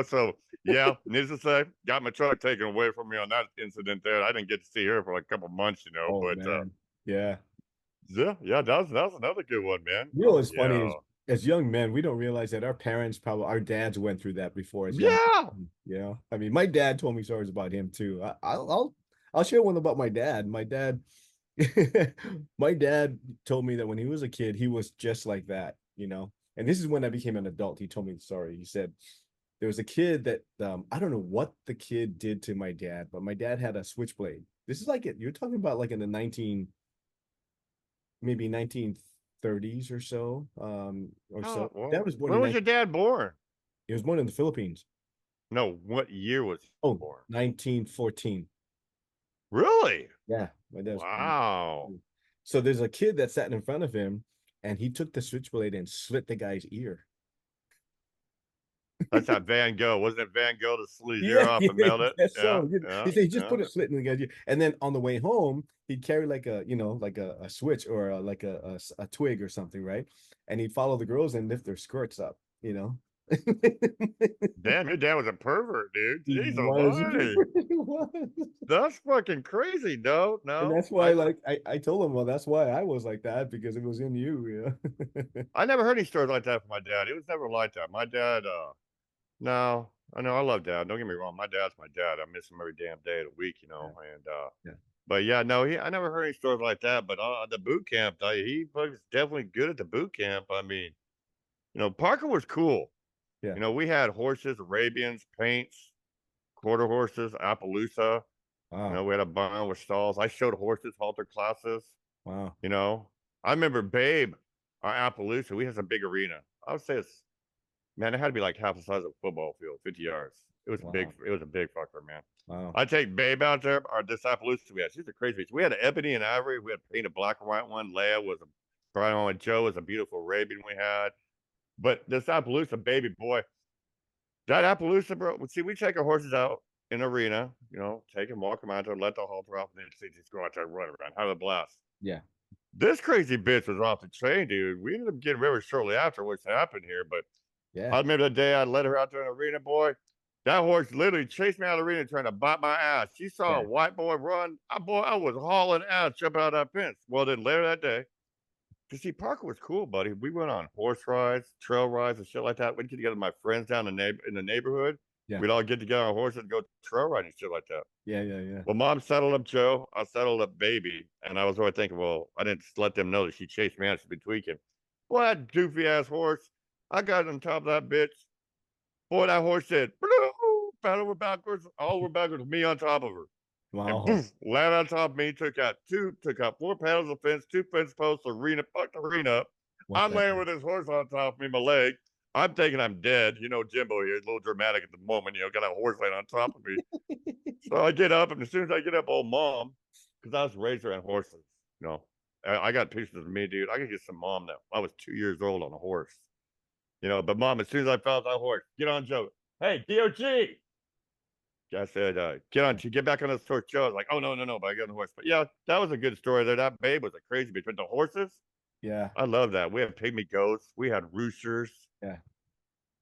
So yeah, needless to say, got my truck taken away from me on that incident there. I didn't get to see her for like a couple months, Oh but man. Yeah. yeah, that was another good one, man. You know Oh what's funny yeah. is as young men, we don't realize that our parents, probably our dads, went through that before as young. Yeah. You know, I mean, my dad told me stories about him too. I'll share one about my dad. My dad, my dad told me that when he was a kid, he was just like that. You know, and this is when I became an adult. He told me the story. He said there was a kid that I don't know what the kid did to my dad, but my dad had a switchblade. This is like it. You're talking about like in the maybe 1930s or so. Or Oh, so. well, That was born when in was your dad born? he was born in the Philippines. No, what year was he Oh, born? 1914. Really? Yeah, my dad's. Wow. So there's a kid that sat in front of him, and he took the switchblade and slit the guy's ear. That's not Van Gogh. Wasn't it Van Gogh to slit his ear Yeah, off yeah, and melt it? that's Yeah, so. yeah, He said he just yeah. put a slit in the guy's ear, and then on the way home, he'd carry like a, like a switch or like a twig or something, right? And he'd follow the girls and lift their skirts up, you know. Damn, your dad was a pervert, dude. He Jeez was. almighty. He was. That's fucking crazy. No, And no. that's why, like, I told him, well, that's why I was like that because it was in you, yeah. I never heard any stories like that from my dad. He was never like that. My dad, no, I know I love dad. Don't get me wrong. My dad's my dad. I miss him every damn day of the week, Yeah, and yeah, but yeah, no, I never heard any stories like that. But the boot camp, he was definitely good at the boot camp. I mean, Parker was cool. yeah. We had horses, Arabians, paints, quarter horses, Appaloosa. Wow, We had a barn with stalls. I showed horses, halter classes. wow, You know, I remember Babe, our Appaloosa. We had a big arena. I would say it's, man, it had to be like half the size of a football field, 50 yards. It was a big, wow, it was a big fucker, man. wow. I take Babe out there, or this Appaloosa we had. She's a crazy beast. We had an ebony and ivory. We had painted black and white one. Leia was a bright one. Joe was a beautiful Arabian we had. But this Appaloosa, baby boy, that Appaloosa, bro. See, we take our horses out in arena, take them, walk them out there, let the halter off, and then just go out there and run around, have a blast. Yeah, This crazy bitch was off the train, dude. We ended up getting rid of her shortly after what's happened here, but yeah. I remember the day I let her out there in the arena, boy. That horse literally chased me out of the arena trying to bite my ass. She saw Yeah. a white boy run. I was hauling ass, jumping out of that fence. Well, then later that day, because see, Parker was cool, buddy. We went on horse rides, trail rides, and shit like that. We'd get together with my friends down in the neighborhood. Yeah. We'd all get together on horses and go trail riding and shit like that. Yeah, yeah, yeah. Well, Mom settled up Joe. I settled up Baby. And I was always thinking, well, I didn't let them know that she chased me out. She'd been tweaking. Boy, that doofy ass horse. I got on top of that bitch. Boy, that horse said, fell over backwards, all over backwards, me on top of her. And Wow. poof, landed on top of me, took out 4 panels of fence, 2 fence posts, fucked the arena up. What's I'm that? laying with this horse on top of me, my leg. I'm thinking I'm dead. You know, Jimbo here, a little dramatic at the moment. You know, got a horse laying on top of me. So I get up, and as soon as I get up, oh, mom, because I was raised around horses. You know, I got pictures of me, dude. I could get some mom now. I was 2 years old on a horse. You know, but mom, as soon as I fell off that horse, get on Joe. Hey, DOG. I said, get back on this horse. Joe was like, oh, no, no, no, but I got on the horse. But yeah, that was a good story there. That babe was a crazy between the horses. Yeah, I love that. We had pygmy goats. We had roosters, yeah.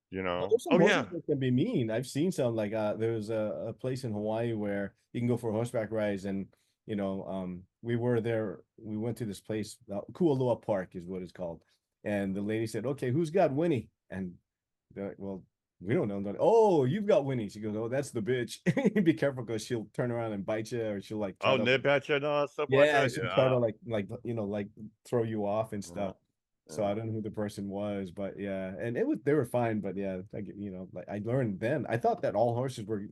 you Well, know. there's some Oh, horses yeah. that can be mean. I've seen some like there's a place in Hawaii where you can go for horseback rides, and we were there. We went to this place, Kualoa Park is what it's called, and the lady said, "Okay, who's got Winnie?" And they're like, well, we don't know. Oh, you've got Winnie. She goes, "Oh, that's the bitch. Be careful because she'll turn around and bite you, or she'll like try Oh, to nip at you and all stuff like yeah, that. she'll try to Yeah. like throw you off and Yeah. stuff." So I Yeah. don't know who the person was, but yeah, and they were fine, but yeah, like I learned then. I thought that all horses were,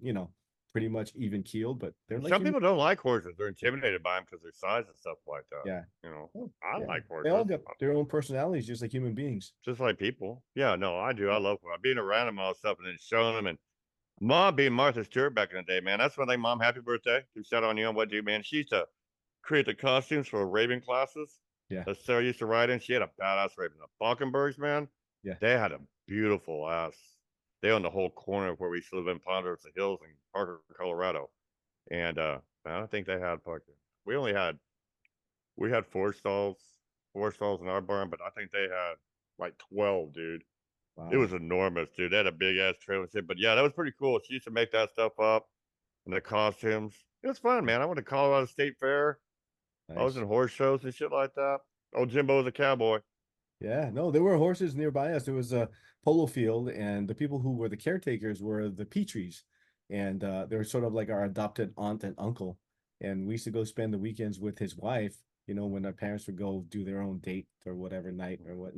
pretty much even keeled, but they're like Some people don't like horses. They're intimidated by them because their size and stuff like that. yeah, You know, oh, I yeah. like They all horses. got their own personalities, just like human beings. Just like people. Yeah, no, I do. I love being around them all stuff and then showing them. And mom being Martha Stewart back in the day, man. That's one thing, mom, happy birthday. You shout on you on what do you, man. She used to create the costumes for Raven classes Yeah, that Sarah used to ride in. She had a badass Raven. The Falkenbergs, man, yeah. they had a beautiful ass. They owned the whole corner of where we used to live in Ponderosa Hills in Parker, Colorado. And I don't think they had parking. We only had we had four stalls in our barn, but I think they had like 12, dude. It Wow, was enormous, dude. They had a big ass trailer shit. But yeah, that was pretty cool. She used to make that stuff up and the costumes. It was fun, man. I went to Colorado State Fair. I was nice. in horse shows and shit like that. Oh, Jimbo was a cowboy. Yeah, no, there were horses nearby us. There was a polo field, and the people who were the caretakers were the Petries, and they were sort of like our adopted aunt and uncle. And we used to go spend the weekends with his wife, when our parents would go do their own date or whatever night or what.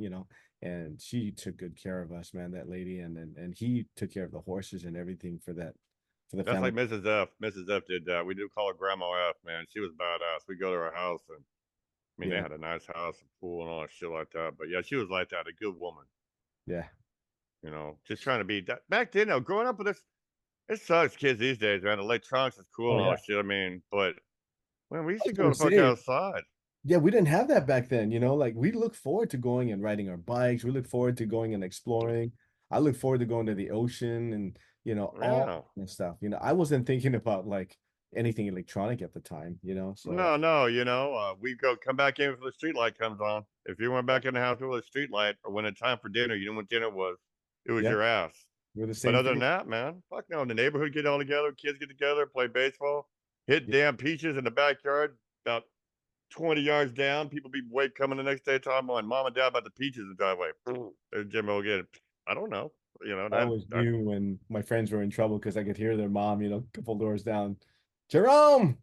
And she took good care of us, man, that lady, and he took care of the horses and everything for the That's family. like Mrs. F. Mrs. F did that. We do call her Grandma F, man. She was badass. We go to her house and I mean, they Yeah, had a nice house and pool and all that shit like that. But yeah, she was like that, a good woman. yeah. You know, just trying to be that. Back then, though, growing up with this, it sucks. Kids these days, man. Electronics is cool Oh and all yeah. that shit. I mean, but man, we I used to was go gonna the fuck say, outside. yeah, we didn't have that back then, like we look forward to going and riding our bikes. We look forward to going and exploring. I look forward to going to the ocean and, all Yeah. that stuff. I wasn't thinking about like anything electronic at the time, so No, no, we go come back in before the street light comes on. If you went back in the house with a street light or when it's time for dinner, you know what dinner was. It was yeah, your ass. we're the But same other than thing. that, man, fuck no. The neighborhood get all together, kids get together, play baseball, hit Yeah, damn peaches in the backyard, about 20 yards down. People be wait coming the next day talking about mom and dad about the peaches in the driveway. There's Jimbo again. I don't know. I always knew when my friends were in trouble because I could hear their mom, a couple doors down. Jerome,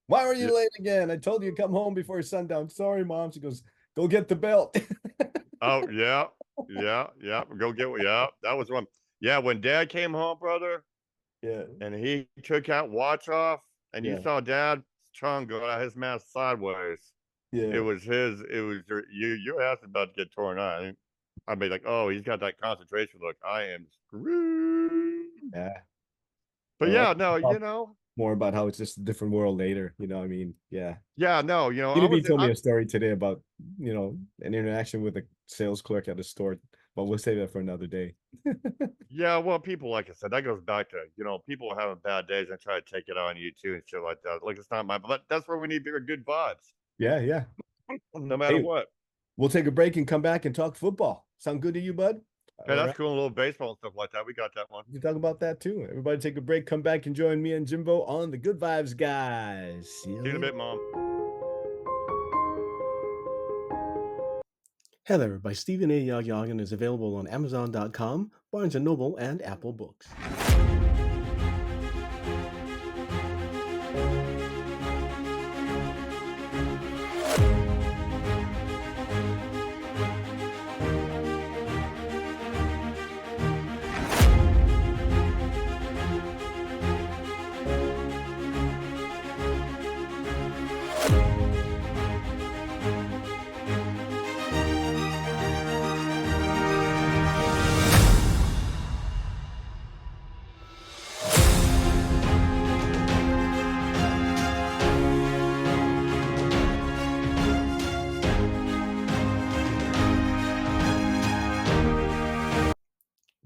why were yeah. you late again? I told you to come home before sundown. Sorry, mom. She goes, go get the belt. Oh, yeah. Yeah. Yeah. Go get yeah. That was one. Yeah, when dad came home, brother, Yeah, and he took out watch off, and you yeah, saw dad's tongue go out of his mouth sideways. yeah. It was your ass is about to get torn out. I'd be like, oh, he's got that concentration look. I am screwed. Yeah. But Oh, yeah, no, more about how it's just a different world later. I mean, yeah. yeah, no, I B was told me I a story today about, an interaction with a sales clerk at a store, but we'll save that for another day. yeah, well, people like I said, that goes back to, people having bad days and try to take it on you too and shit like that. Like it's not my but that's where we need bigger good vibes. Yeah, yeah. No matter Hey, what. we'll take a break and come back and talk football. Sound good to you, bud? Hey, All that's right. cool, a little baseball and stuff like that. We got that one. We can talk about that too. Everybody take a break, come back and join me and Jimbo on the Good Vibes, guys. See you See you in a later. bit, mom. Heather by Stephen A. Yagyagan is available on Amazon.com, Barnes & Noble, and Apple Books.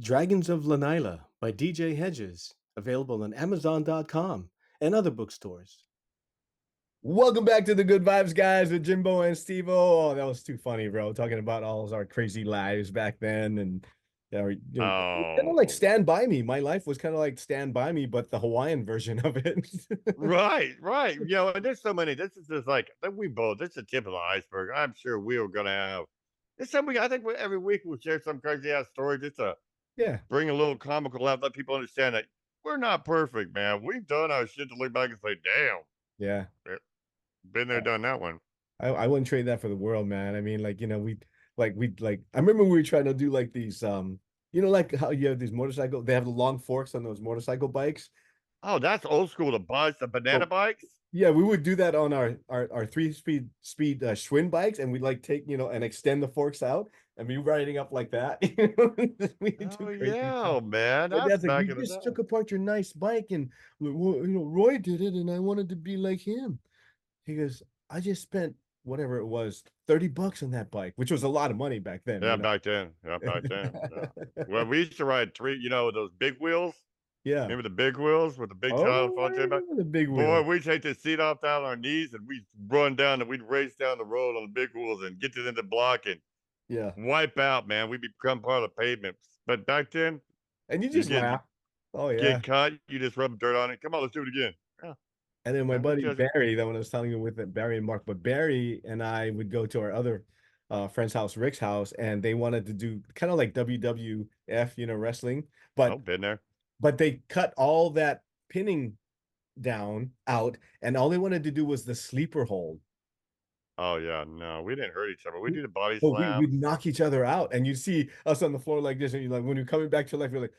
Dragons of Lanila by DJ Hedges, available on Amazon.com and other bookstores. Welcome back to the Good Vibes, guys, with Jimbo and Stevo. Oh, that was too funny, bro. Talking about all our crazy lives back then, and kind of like Oh, Stand By Me. My life was kind of like Stand By Me, but the Hawaiian version of it. right. You know, and there's so many. This is just like we both. This is the tip of the iceberg. I'm sure we are gonna have. It's something. I think every week we'll share some crazy ass story just to Yeah, bring a little comical out, let people understand that we're not perfect, man. We've done our shit to look back and say, damn, yeah. been there, done that one. I wouldn't trade that for the world, man. I mean, like, I remember we were trying to do like these like how you have these motorcycle, they have the long forks on those motorcycle bikes. Oh, that's old school. The bikes, the banana So bikes. yeah, we would do that on our three speed Schwinn bikes, and we'd like take, and extend the forks out and be riding up like that. We do Oh crazy stuff. yeah, man. My That's dad's like, back you in the just day. took apart your nice bike, and Roy did it, and I wanted to be like him. He goes, I just spent whatever it was, $30 on that bike, which was a lot of money back then, Yeah, back then. Yeah, back then. Yeah. Well, we used to ride three, those big wheels. Yeah. Remember the big wheels with the big child Oh, fun I back? remember the big Boy, wheel. we take the seat off down on our knees and we'd run down and we'd race down the road on the big wheels and get to the block and Yeah. wipe out, man. We become part of the pavement. But back then, And you you just get laugh. Oh get yeah. caught, you just rub dirt on it. Come on, let's do it again. Yeah, And then my no buddy judgment. Barry, that one I was telling you with it, Barry and Mark, but Barry and I would go to our other friend's house, Rick's house, and they wanted to do kind of like WWF, wrestling, Oh, but been there. they cut all that pinning down out, and all they wanted to do was the sleeper hold. Oh yeah, no, we didn't hurt each other. We do the body But we'd slams. knock each other out, and you see us on the floor like this, and you're like, when you're coming back to life, you're like,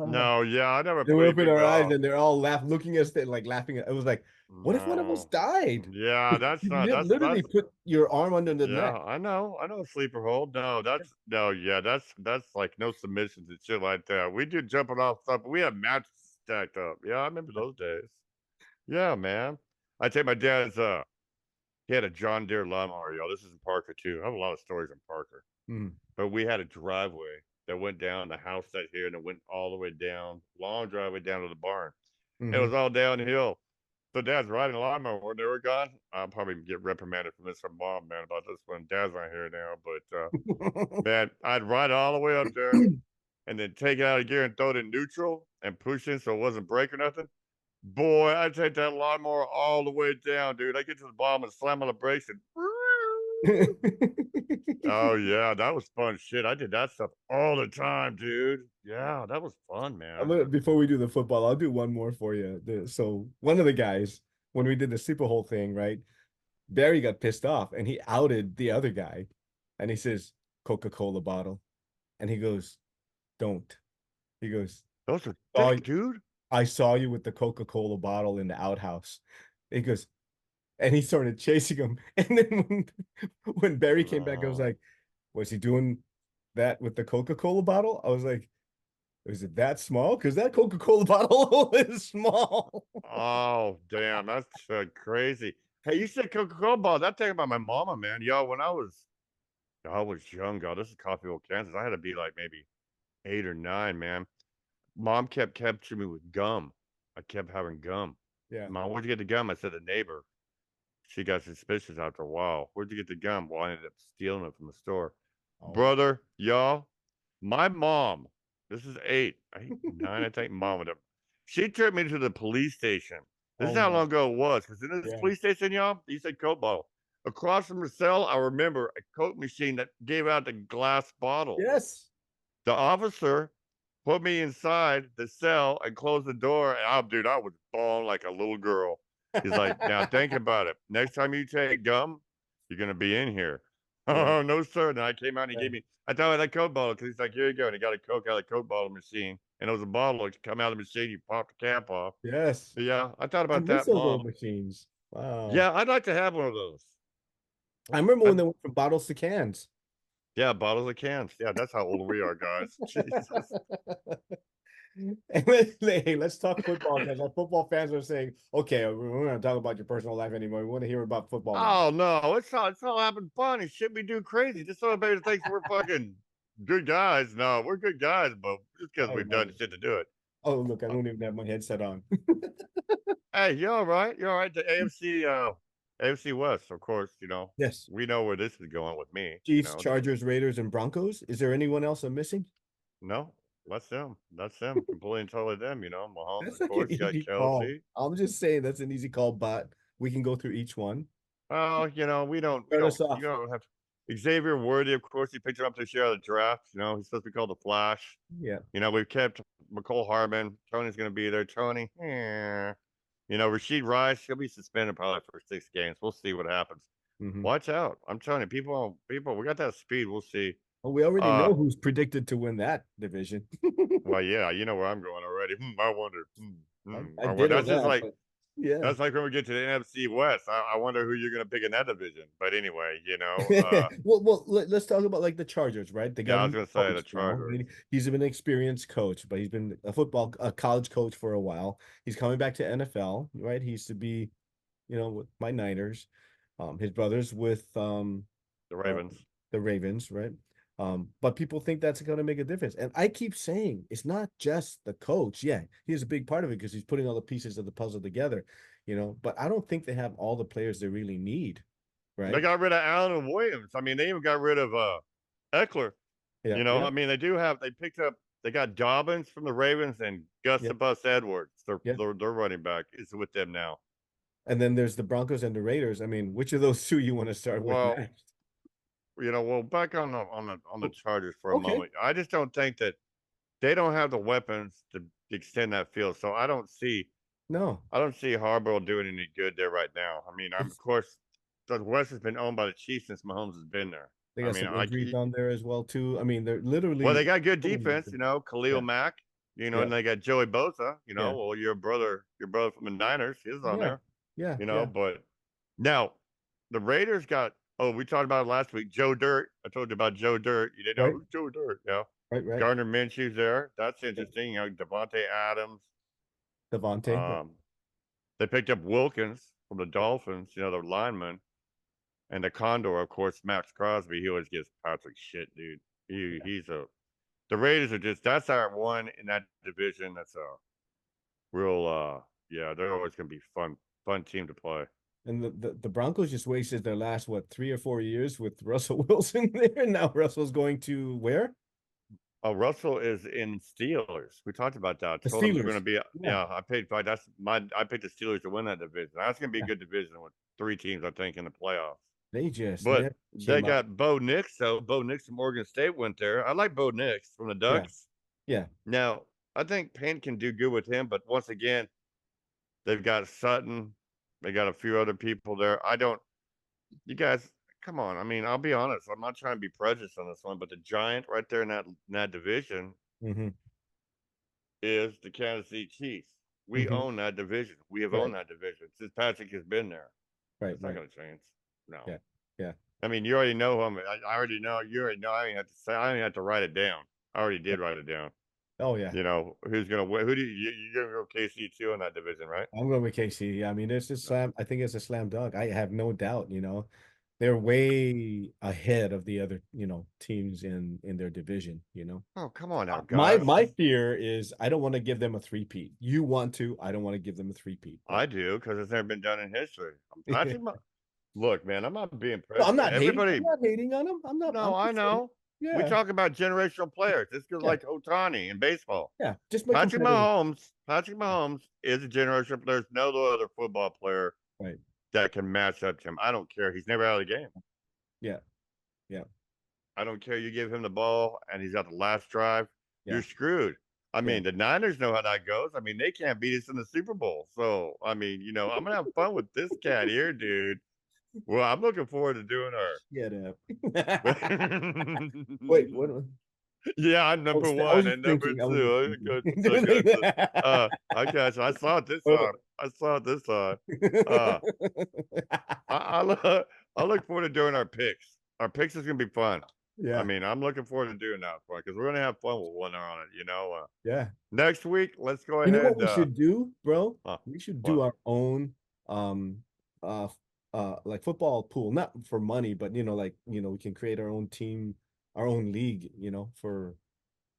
No, yeah, I never then we played open big our eyes, dog. and they're all looking at us, like laughing. It was like, what if one of us No. died? Yeah, that's You not literally that's put your arm under the yeah, neck. I know sleeper hold. No, that's no, yeah, that's like no submissions and shit like that. We did jumping off stuff, but we had matches stacked up. Yeah, I remember those days. Yeah, man. I take my dad's he had a John Deere lawnmower, y'all. This is in Parker too. I have a lot of stories in Parker. Mm, But we had a driveway that went down the house set here and it went all the way down, long driveway down to the barn. It hmm was all downhill. So dad's riding a lawnmower when they were gone. I'll probably get reprimanded from this from mom, man, about this when dad's not here now. But man, I'd ride it all the way up there and then take it out of gear and throw it in neutral and push in so it wasn't break or nothing. Boy, I'd take that lawnmower all the way down, dude. I get to the bottom and slam on the brakes and oh yeah, that was fun shit. I did that stuff all the time, dude. Yeah, that was fun, man. Before we do the football, I'll do one more for you. So one of the guys, when we did the Super Bowl thing, right? Barry got pissed off, and he outed the other guy, and he says, "Coca-Cola bottle," and he goes, "Don't." He goes, Those are "Oh, thick, dude. I saw you with the Coca-Cola bottle in the outhouse." He goes, and he started chasing him. And then when Barry came back, I was No. like, was he doing that with the Coca-Cola bottle? I was like, is it that small? Because that Coca-Cola bottle is small. Oh, damn, that's crazy. Hey, you said Coca-Cola ball. That thing about my mama, man. Yo, when I was young, y'all. This is Coffeyville, Kansas. I had to be like maybe 8 or 9, man. Mom kept capturing me with gum. I kept having gum. Yeah. Mom, where'd you get the gum? I said the neighbor. She got suspicious after a while. Where'd you get the gum? Well, I ended up stealing it from the store. Oh. Brother, y'all, my mom, this is 8, 9, I think, mom with him. She took me to the police station. This is Oh how my. long ago it was. Because in this Yeah. police station, y'all, you said Coke bottle. Across from the cell, I remember a Coke machine that gave out the glass bottles. Yes. The officer put me inside the cell and closed the door. And oh, dude, I was bawling like a little girl. He's like, now think about it. Next time you take gum, you're gonna be in here. Yeah. Oh no, sir. And I came out and he Yeah. gave me. I thought I had a Coke bottle because he's like, here you go. And he got a Coke out of the Coke bottle machine, and it was a bottle that come out of the machine. You pop the cap off. Yes. But yeah, I thought I about miss that, those mom. old machines. Wow. Yeah, I'd like to have one of those. I remember when I, they went from bottles to cans. yeah, bottles of cans. Yeah, that's how old we are, guys. Jesus. And hey, let's talk football because our football fans are saying, okay, we're not talk about your personal life anymore. We want to hear about football now. Oh no, it's all having fun and shit. We do crazy just so everybody thinks we're fucking. good guys. No, we're good guys, but just because I we've love done it. shit to do it. Oh, look, I Uh, don't even have my headset on. Hey, you're all right. You're all right. The AFC West, of course. Yes. We know where this is going with me. Chiefs, Chargers, Raiders, and Broncos. Is there anyone else I'm missing? No, that's them. That's them. Completely and totally them. Mahomes, That's of like an course. You got easy call. Kelsey. I'm just saying that's an easy call, but we can go through each one. Oh, we Start us don't, you off. don't have Xavier Worthy, of course, he picked him up this year out of the draft. He's supposed to be called the Flash. Yeah. We've kept McCole Hardman. Tony's going to be there. Tony, Rashid Rice, he'll be suspended probably for 6 games. We'll see what happens. Hmm. Watch out. I'm telling you, people, we got that speed. We'll see. Well, we already Uh, know who's predicted to win that division. well, yeah, you know where I'm going already. I wonder. I I wonder. did know That's just that, like, but yeah. that's like when we get to the NFC West. I wonder who you're going to pick in that division. But anyway, Well, let's talk about like the Chargers, right? They yeah, got I a was new going to say the coach now. Chargers. He's been an experienced coach, but he's been a college coach for a while. He's coming back to NFL, right? He used to be, with my Niners. His brother's with The uh, Ravens. the Ravens, right? But people think that's going to make a difference. And I keep saying it's not just the coach. Yeah, he's a big part of it because he's putting all the pieces of the puzzle together, but I don't think they have all the players they really need, They right? got rid of Allen and Williams. I mean, they even got rid of Eckler. Yeah, yeah, I mean, they picked up they got Dobbins from the Ravens and Gus yeah, the Bus Edwards. Their yeah. their, their running back is with them now. And then there's the Broncos and the Raiders. I mean, which of those two you want to start with Well, next? back on the Oh, Chargers for a okay. moment. I just don't think that they don't have the weapons to extend that field. So No, I don't see Harbaugh doing any good there right now. I mean, of it's course the West has been owned by the Chiefs since Mahomes has been there. they I got mean, some injuries on there as well too. I mean, they're literally They got good defense, Khalil yeah, Mack, yeah, and they got Joey Bosa, yeah, well, your brother from the Niners, he's on yeah, there, yeah, yeah. but now the Raiders got, oh, we talked about it last week, Joe Dirt. I told you about Joe Dirt. You didn't know Right, who's Joe Dirt, right, right. Gardner Minshew's there. That's Yeah. interesting. Devontae Adams. Devontae. Yeah. Um, they picked up Wilkins from the Dolphins, the lineman, and the Condor, of course, Max Crosby. He always gets Patrick shit, dude. He's a The Raiders are that's our one in that division. That's a real yeah, they're always gonna be fun team to play. And the Broncos just wasted their last, what, 3 or 4 years with Russell Wilson there. Now Russell's going to where? Oh, Russell is in Steelers. We talked about that. I The told him they're Steelers. gonna be Yeah. yeah, I picked the Steelers to win that division. That's gonna be a Yeah. good division with 3 teams, I think, in the playoffs. They just But never they came up. got Bo Nix, though. Bo Nix from Oregon State went there. I like Bo Nix from the Yeah. Ducks. Yeah. Now, I think Payne can do good with him, but once again, they've got Sutton. They got a few other people there. I don't. You guys, come on. I mean, I'll be honest. I'm not trying to be prejudiced on this one, but the giant right there in that division Hmm. is the Kansas City Chiefs. We Hmm. own that division. We have Right. owned that division since Patrick has been there. Right. That's not Right. going to change. No. Yeah. Yeah. I mean, you already know him. I already know. You already know. I don't even have to say. I don't even have to write it down. I already Yeah. did write it down. Oh yeah. Who's going to win? Who do you're going to go KC too in that division, right? I'm going with KC. Yeah, I mean, it's just No. slam. I think it's a slam dunk. I have no doubt. They're way ahead of the other, teams in their division. Oh, come on now, My guys. my fear is I don't want to give them a three-peat. You want to, I don't want to give them a three-peat. But I do because it's never been done in history. Patrick, look, man, I'm not being no, I'm prejudiced. not hating. I'm Everybody, not hating on them. I'm not. I'm no, I just saying, know. We yeah, talk about generational players. This goes yeah, like Otani in baseball. yeah. Just my competitive. Patrick Mahomes is a generational player. There's no other football player Right. that can match up to him. I don't care. He's never out of the game. Yeah. Yeah. I don't care. You give him the ball and he's got the last drive, Yeah. you're screwed. I Yeah. mean, the Niners know how that goes. I mean, they can't beat us in the Super Bowl. So, I mean, I'm gonna have fun with this cat here, dude. Well, I'm looking forward to doing Get up. her. Wait. What? Yeah, I'm I number was, I was one just and number thinking. I was just two. thinking. I got you. I got you. I saw it this time. I saw it this time. Uh, I, I, look, I look forward to doing our picks. Our picks is gonna be fun. I Yeah. mean, I'm looking forward to doing that for because we're gonna have fun with one on it. Yeah. Next week, let's go You know what ahead. we should do, bro? Uh, We should do what? our own um like football pool, not for money, but like, we can create our own team our own league, for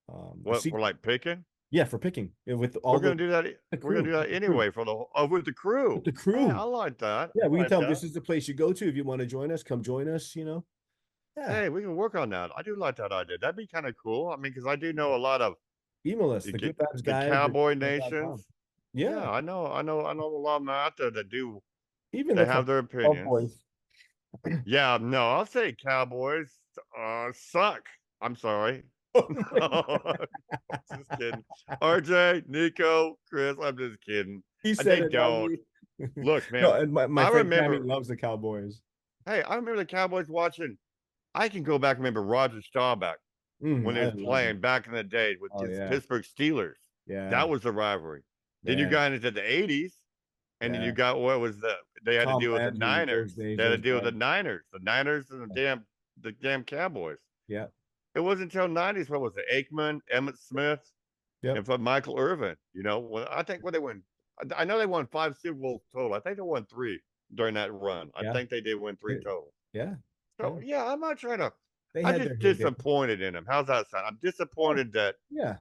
the What seat. for, like picking? Yeah, for picking with We're all gonna do that. the We're gonna crew, do that the crew, anyway for the with the with crew. the Hey, I crew. like that. Yeah, we I can like tell them that. this is the place you go to if you want to join us. Come join us. Yeah, Hey, we can work on that. I do like that idea. That'd be kind of cool. I mean, because I do know a lot of email us the the g- good vibes the guys at cowboy gmail.com. nations. Yeah, Yeah, I know a lot of them out there that do. even They the have their Cub opinions. boys. Yeah, no, I'll say Cowboys suck. I'm sorry. Oh my No, just kidding. RJ, Nico, Chris, I'm just kidding. He They said it, not don't. me. Look, No, man, and my I friend Tammy remember, loves the Cowboys. hey, I remember the Cowboys watching. I can go back and remember Roger Staubach when he I was love him. playing back in the day with Oh his yeah, Pittsburgh Steelers. yeah, That was the rivalry. Then you man, got into the 80s, and then you yeah. got what was they had to Tom deal with the Landry, those Niners. days, They had to those deal with guys. The Niners and the damn Cowboys. Yeah, It wasn't until '90s. What was it? Aikman, Emmett Smith, yep, and for Michael Irvin. I think when they won, I know they won 5 Super Bowls total. I think they won three during that run. I yeah, think they did win three It- total. yeah, So yeah. yeah, I'm not trying to. They I'm had their just heyday. disappointed in them. How's that sound? I'm Oh, disappointed that yeah,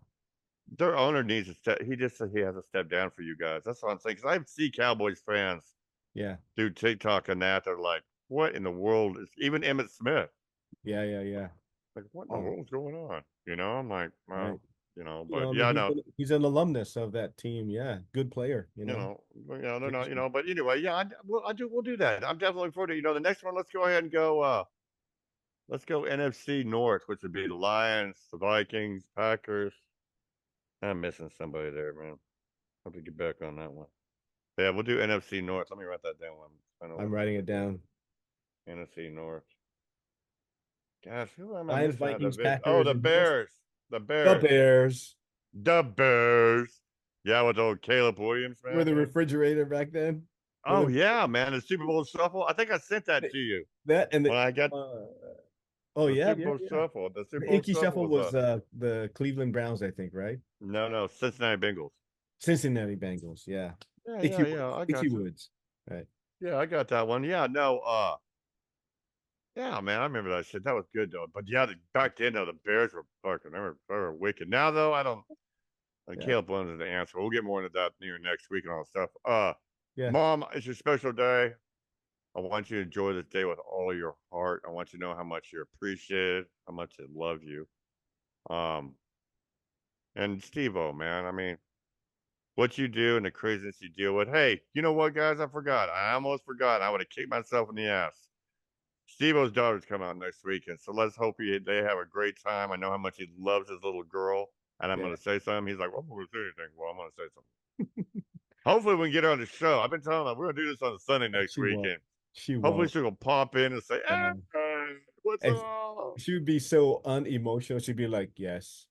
their owner needs to step. He just said he has to step down for you guys. That's what I'm saying. Because I see Cowboys fans yeah, do TikTok and that. They're like, "What in the world is?" Even Emmett Smith, yeah, yeah, yeah. like, "What in the Oh, world's going on?" I'm like, right. well, but I mean, yeah, no, he's an alumnus of that team. Yeah, good player. they're not, Tradition. but anyway, yeah, we'll do that. I'm definitely looking forward to, the next one. Let's go ahead and go, let's go NFC North, which would be the Lions, the Vikings, Packers. I'm missing somebody there, man. Have to get back on that one. Yeah, we'll do NFC North. Let me write that down. I know I'm what writing it down. NFC North. Gosh, who am I Lions, missing out of Vikings, it? Oh, Packers, the and who else? Bears. The The Bears. Bears The Bears. Yeah, with old Caleb Williams, were man. the Yeah. refrigerator back then. Were Oh the yeah, man. The Super Bowl shuffle. I think I sent that to you that and when I got uh, oh the yeah, Super yeah, Bowl yeah. shuffle. The Super The Bowl Icky shuffle Shuffle was was the Cleveland Browns, I think, right? no Cincinnati Bengals. Cincinnati Bengals, yeah. Yeah. I Icky got you. Woods, right? Yeah, I got that one. Yeah, no, yeah, man, I remember that shit. That was good though. But yeah, back then though, the Bears were fucking. They were wicked. Now though, I don't. Yeah, Caleb Williams is the answer. We'll get more into that near next week and all that stuff. yeah. Mom, it's your special day. I want you to enjoy this day with all of your heart. I want you to know how much you appreciate it, how much I love you. Um, and Steve-O, man, I mean, what you do and the craziness you deal with. Hey, you know what, guys? I forgot. I almost forgot. I would have kicked myself in the ass. Steve-O's daughter's coming out next weekend, so let's hope they have a great time. I know how much he loves his little girl, and I'm Yeah, going to say something. He's like, well, I'm going to say anything. Well, I'm going to say something. Hopefully, we can get her on the show. I've been telling her we're going to do this on a Sunday next she won't. weekend. She Hopefully, won't. she'll pop in and say, Uh, what's and up? she would be so unemotional. She'd be like, "Yes,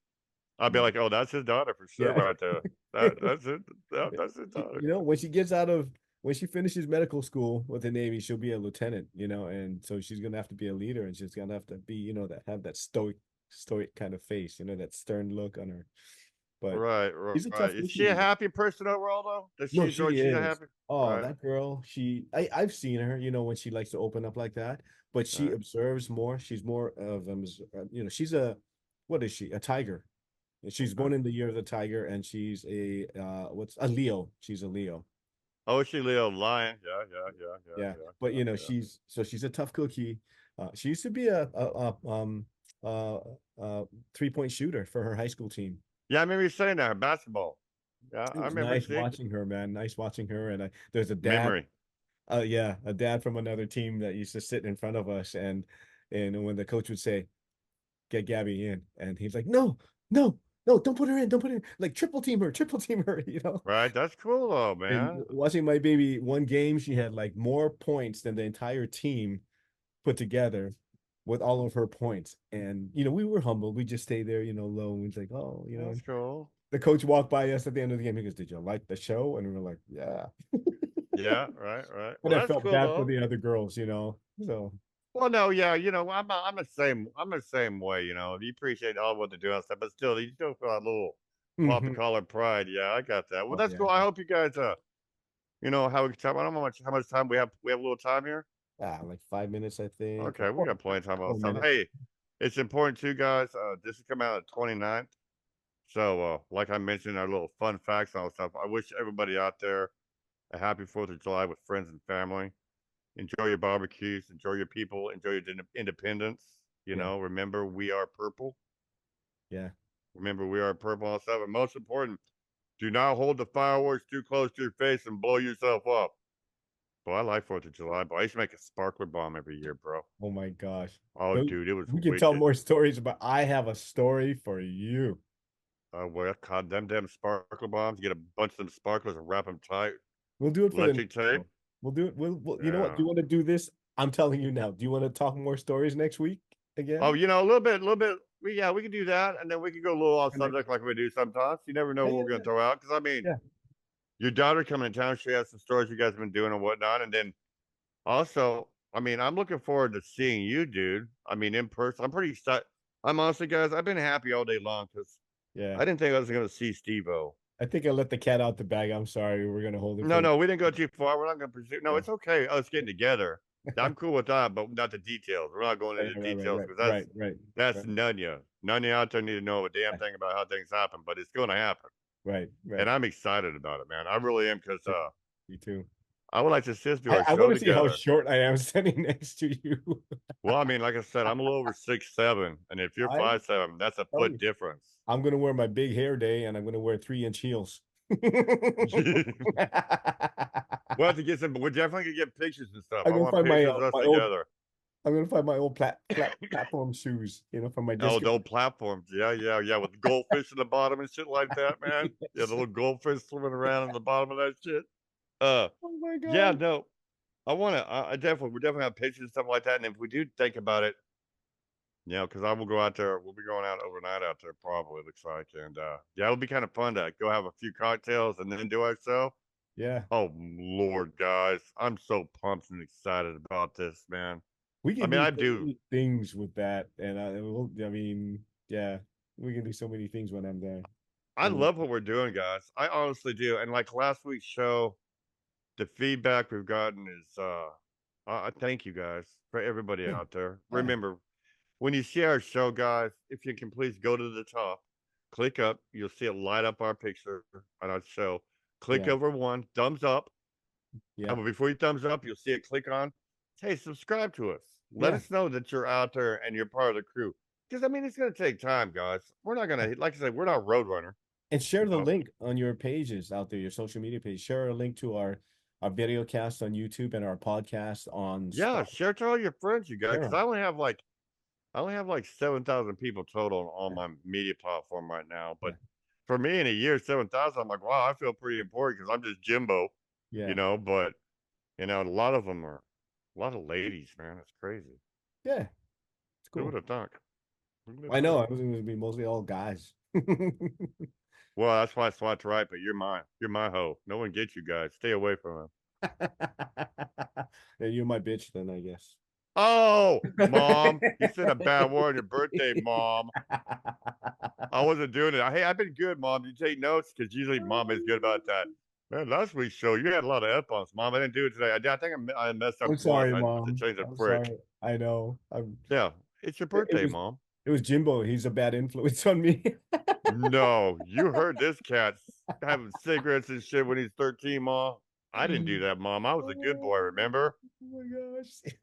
I'll be no, like, oh, that's his daughter for sure, yeah." right there. That's it. That's his daughter. When she gets out of when she finishes medical school with the Navy, she'll be a lieutenant. And so she's gonna have to be a leader, and she's gonna have to be, that have that stoic kind of face, that stern look on her. But she's a tough Right. Is she a cookie. happy person overall, though? Does she No, enjoy? she She's a is. happy. Oh, Right. that girl, I've seen her, when she likes to open up like that, but she Right. observes more. She's more of she's what is she? A tiger. And she's Okay. born in the year of the tiger, and she's what's a Leo. She's a Leo. Oh, is she Leo Lion? Yeah. But she's a tough cookie. She used to be uh, 3-point shooter for her high school team. Yeah, I remember you saying that. Basketball. Yeah, It I was remember nice seeing watching her, man. Nice watching her. And there's a dad. memory. Yeah, a dad from another team that used to sit in front of us, and when the coach would say, "Get Gabby in," and he's like, "No, no, no, don't put her in, don't put her in. Like triple team her." Right. That's cool, though, And man. watching my baby one game, she had like more points than the entire team put together with all of her points. And we were humble. We just stayed there, low. And we was like, oh, That's cool. the coach walked by us at the end of the game. He goes, "Did you like the show?" And we were like, "Yeah." Yeah. Right. But Well, I that's felt cool, bad for though. the other girls. So Well, no, yeah, I'm the same. I'm the same way. You appreciate all what they're doing and stuff, but still, you still feel a little pop the mhm. collar pride. Yeah, I got that. Well, Oh that's yeah. cool. I hope you guys, have a good time. I don't know how much time we have. We have a little time here. Like 5 minutes, I think, or Okay, we got plenty of time on 4 something. minutes. Hey, It's important too, guys. This is coming out on the 29th. So, like I mentioned, our little fun facts and all that stuff. I wish everybody out there a happy 4th of July with friends and family. Enjoy your barbecues, enjoy your people, enjoy your independence. You Yeah. know, remember we are purple. Yeah. Remember we are purple and stuff. And most important, do not hold the fireworks too close to your face and blow yourself up. But I like 4th of July, but I used to make a sparkler bomb every year, bro. Oh my gosh. Oh, But dude, it was we can tell wicked. more stories, but I have a story for you. Well, God, them damn sparkler bombs. Get a bunch of them sparklers and wrap them tight. We'll do it for the Electric next tape. show. We'll do it. You know what? Do Yeah. you want to do this? I'm telling you now. Do you want to talk more stories next week Oh, again? you know, a little bit. Yeah, we can do that, and then we can go a little off Or next- subject like we do sometimes. You never know Yeah, what yeah, we're gonna yeah, throw out. Because I mean, yeah, your daughter coming to town, she has some stories you guys have been doing and whatnot, and then also, I mean, I'm looking forward to seeing you, dude. I mean, in person. I'm pretty excited. I'm honestly, guys, I've been happy all day long because yeah. I didn't think I was gonna see Stevo. I think I let the cat out the bag. I'm sorry. We're gonna hold it No, for. no, we didn't go too far. We're not gonna pursue. No, Yeah. it's okay. Us getting together. I'm cool with that, but not the details. We're not going Right, into right, right, details right, because right, right, that's right, none you. None of you out there need to know a damn thing about how things happen, but it's going to happen, right, and right. I'm excited about it, man. I really am because You too. I would like to see us do our I show want to see how together. short I am standing next to you. Well, I mean, like I said, I'm a little over 6'7", and if you're I 5'7", that's a tell foot you, difference. I'm gonna wear my big hair day, and I'm gonna wear 3-inch heels. We'll have to get some. We're definitely gonna get pictures and stuff. I'm I gonna want find my pictures of us my old. together. I'm gonna find my old platform shoes. From my Oh, disc. the old platforms. Yeah, yeah, yeah. With the goldfish in the bottom and shit like that, man. Yeah, the little goldfish swimming around in the bottom of that shit. Uh, Oh my yeah, god. no. I definitely, we definitely have pictures and stuff like that. And if we do think about it, because I will go out there. We'll be going out overnight out there, probably, looks like. And yeah, it'll be kind of fun to go have a few cocktails and then do our show. Yeah. Oh, Lord, guys. I'm so pumped and excited about this, man. We I can mean, do I so do. many things with that, and I mean, yeah, we can do so many things when I'm there. I And love what we're doing, guys. I honestly do. And like last week's show, the feedback we've gotten is thank you guys for everybody yeah, out there. yeah, Remember, when you see our show, guys, if you can please go to the top, click up, you'll see it light up our picture on our show. Click yeah, over one, thumbs up. yeah, And before you thumbs up, you'll see it click on. Hey, subscribe to us. Let yeah. us know that you're out there and you're part of the crew. Because I mean, it's gonna take time, guys. We're not gonna, like I said, we're not Roadrunner. And share You the know, link on your pages out there, your social media page. Share a link to our video cast on YouTube and our podcast on yeah, Spotify. share to all your friends, you guys. Share Because 'em. I only have like 7,000 people total on all Yeah, my media platform right now. yeah, But for me, in a year, 7,000, I'm like, wow, I feel pretty important because I'm just Jimbo, yeah, But a lot of them are a lot of ladies, man. It's crazy. yeah. It's Who would cool. have thunk? Who would have I know. thunk? I was going to be mostly all guys. Well, that's why SWAT's right, but you're mine. You're my hoe. No one gets you guys. Stay away from him. Yeah, you're my bitch then, I guess. Oh, mom, you said a bad word on your birthday, mom. I wasn't doing it. Hey, I've been good, mom. Did you take notes? Because usually mom is good about that. Man, last week's show, you had a lot of F bombs, mom. I didn't do it today. I think I messed up I'm once. sorry, I had to mom. change the I'm frick. sorry. I know. Yeah, it's your It birthday, was mom. it was Jimbo. He's a bad influence on me. No, you heard this cat having cigarettes and shit when he's 13, mom. I didn't do that, mom. I was a good boy, Oh remember? my gosh.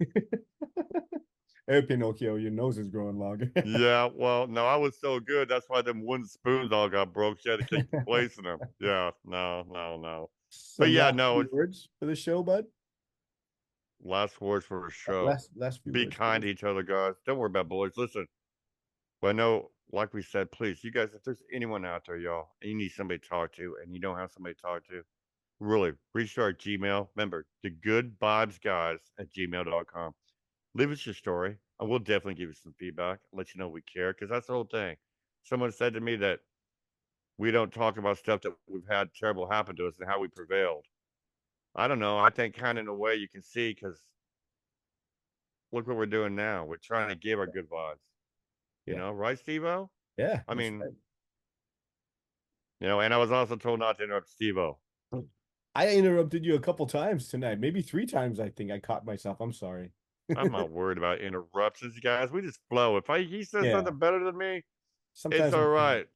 Hey, Pinocchio, your nose is growing longer. Yeah, well, no, I was so good. That's why them wooden spoons all got broke. She had to keep replacing them. Yeah, no, no, no. But Some yeah, last no, few it's words for the show, bud. last words for a show. Last few Be words for kind this. to each other, guys. Don't worry about boys. Listen, but I know, like we said, please, you guys, if there's anyone out there, y'all, and you need somebody to talk to and you don't have somebody to talk to, really, reach to our Gmail. Remember, the good vibes guys at gmail.com. Leave us your story. I will definitely give you some feedback, let you know we care, because that's the whole thing. Someone said to me that we don't talk about stuff that we've had terrible happen to us and how we prevailed. I don't know. I think kind of in a way you can see because look what we're doing now. We're trying to give our good vibes. Yeah. Right, Stevo? Yeah, I that's mean, right. and I was also told not to interrupt Stevo. I interrupted you a couple times tonight, maybe 3 times. I think I caught myself. I'm sorry. I'm not worried about interruptions, guys. We just flow. If he says Yeah. something better than me, it's Sometimes all we can, right.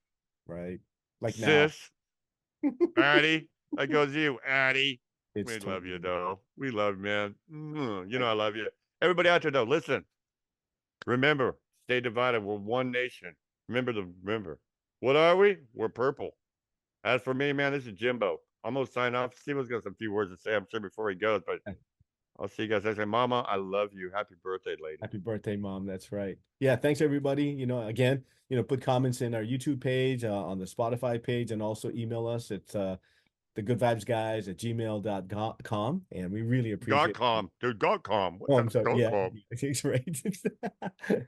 right? Like now. Sis, Addie, that goes to you, Addie. It's We love you, totally though. We love you, man. You know I love you. Everybody out there, though, listen. Remember, stay divided. We're one nation. Remember. What are we? We're purple. As for me, man, this is Jimbo. I'm gonna sign off. Steve's got some few words to say, I'm sure, before he goes, but I'll see you guys next time. Mama, I love you. Happy birthday, lady. Happy birthday, Mom. That's right. Yeah, thanks everybody. Again, put comments in our YouTube page, on the Spotify page, and also email us at thegoodvibesguys@gmail.com. And we really appreciate it. .com. Dude, .com. What Oh, the I'm sorry. Yeah, .com? that's right. The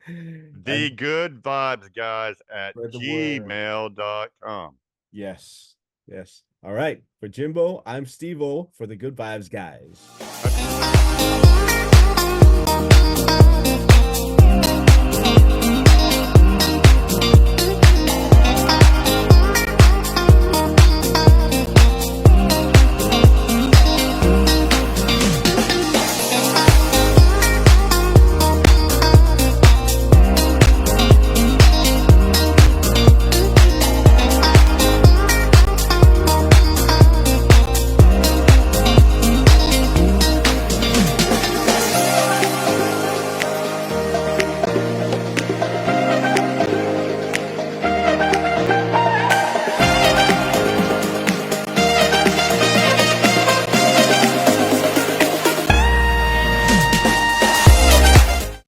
And good vibes, guys, at spread the word. gmail.com. Yes. Yes. All right. For Jimbo, I'm Stevo for the Good Vibes Guys. Happy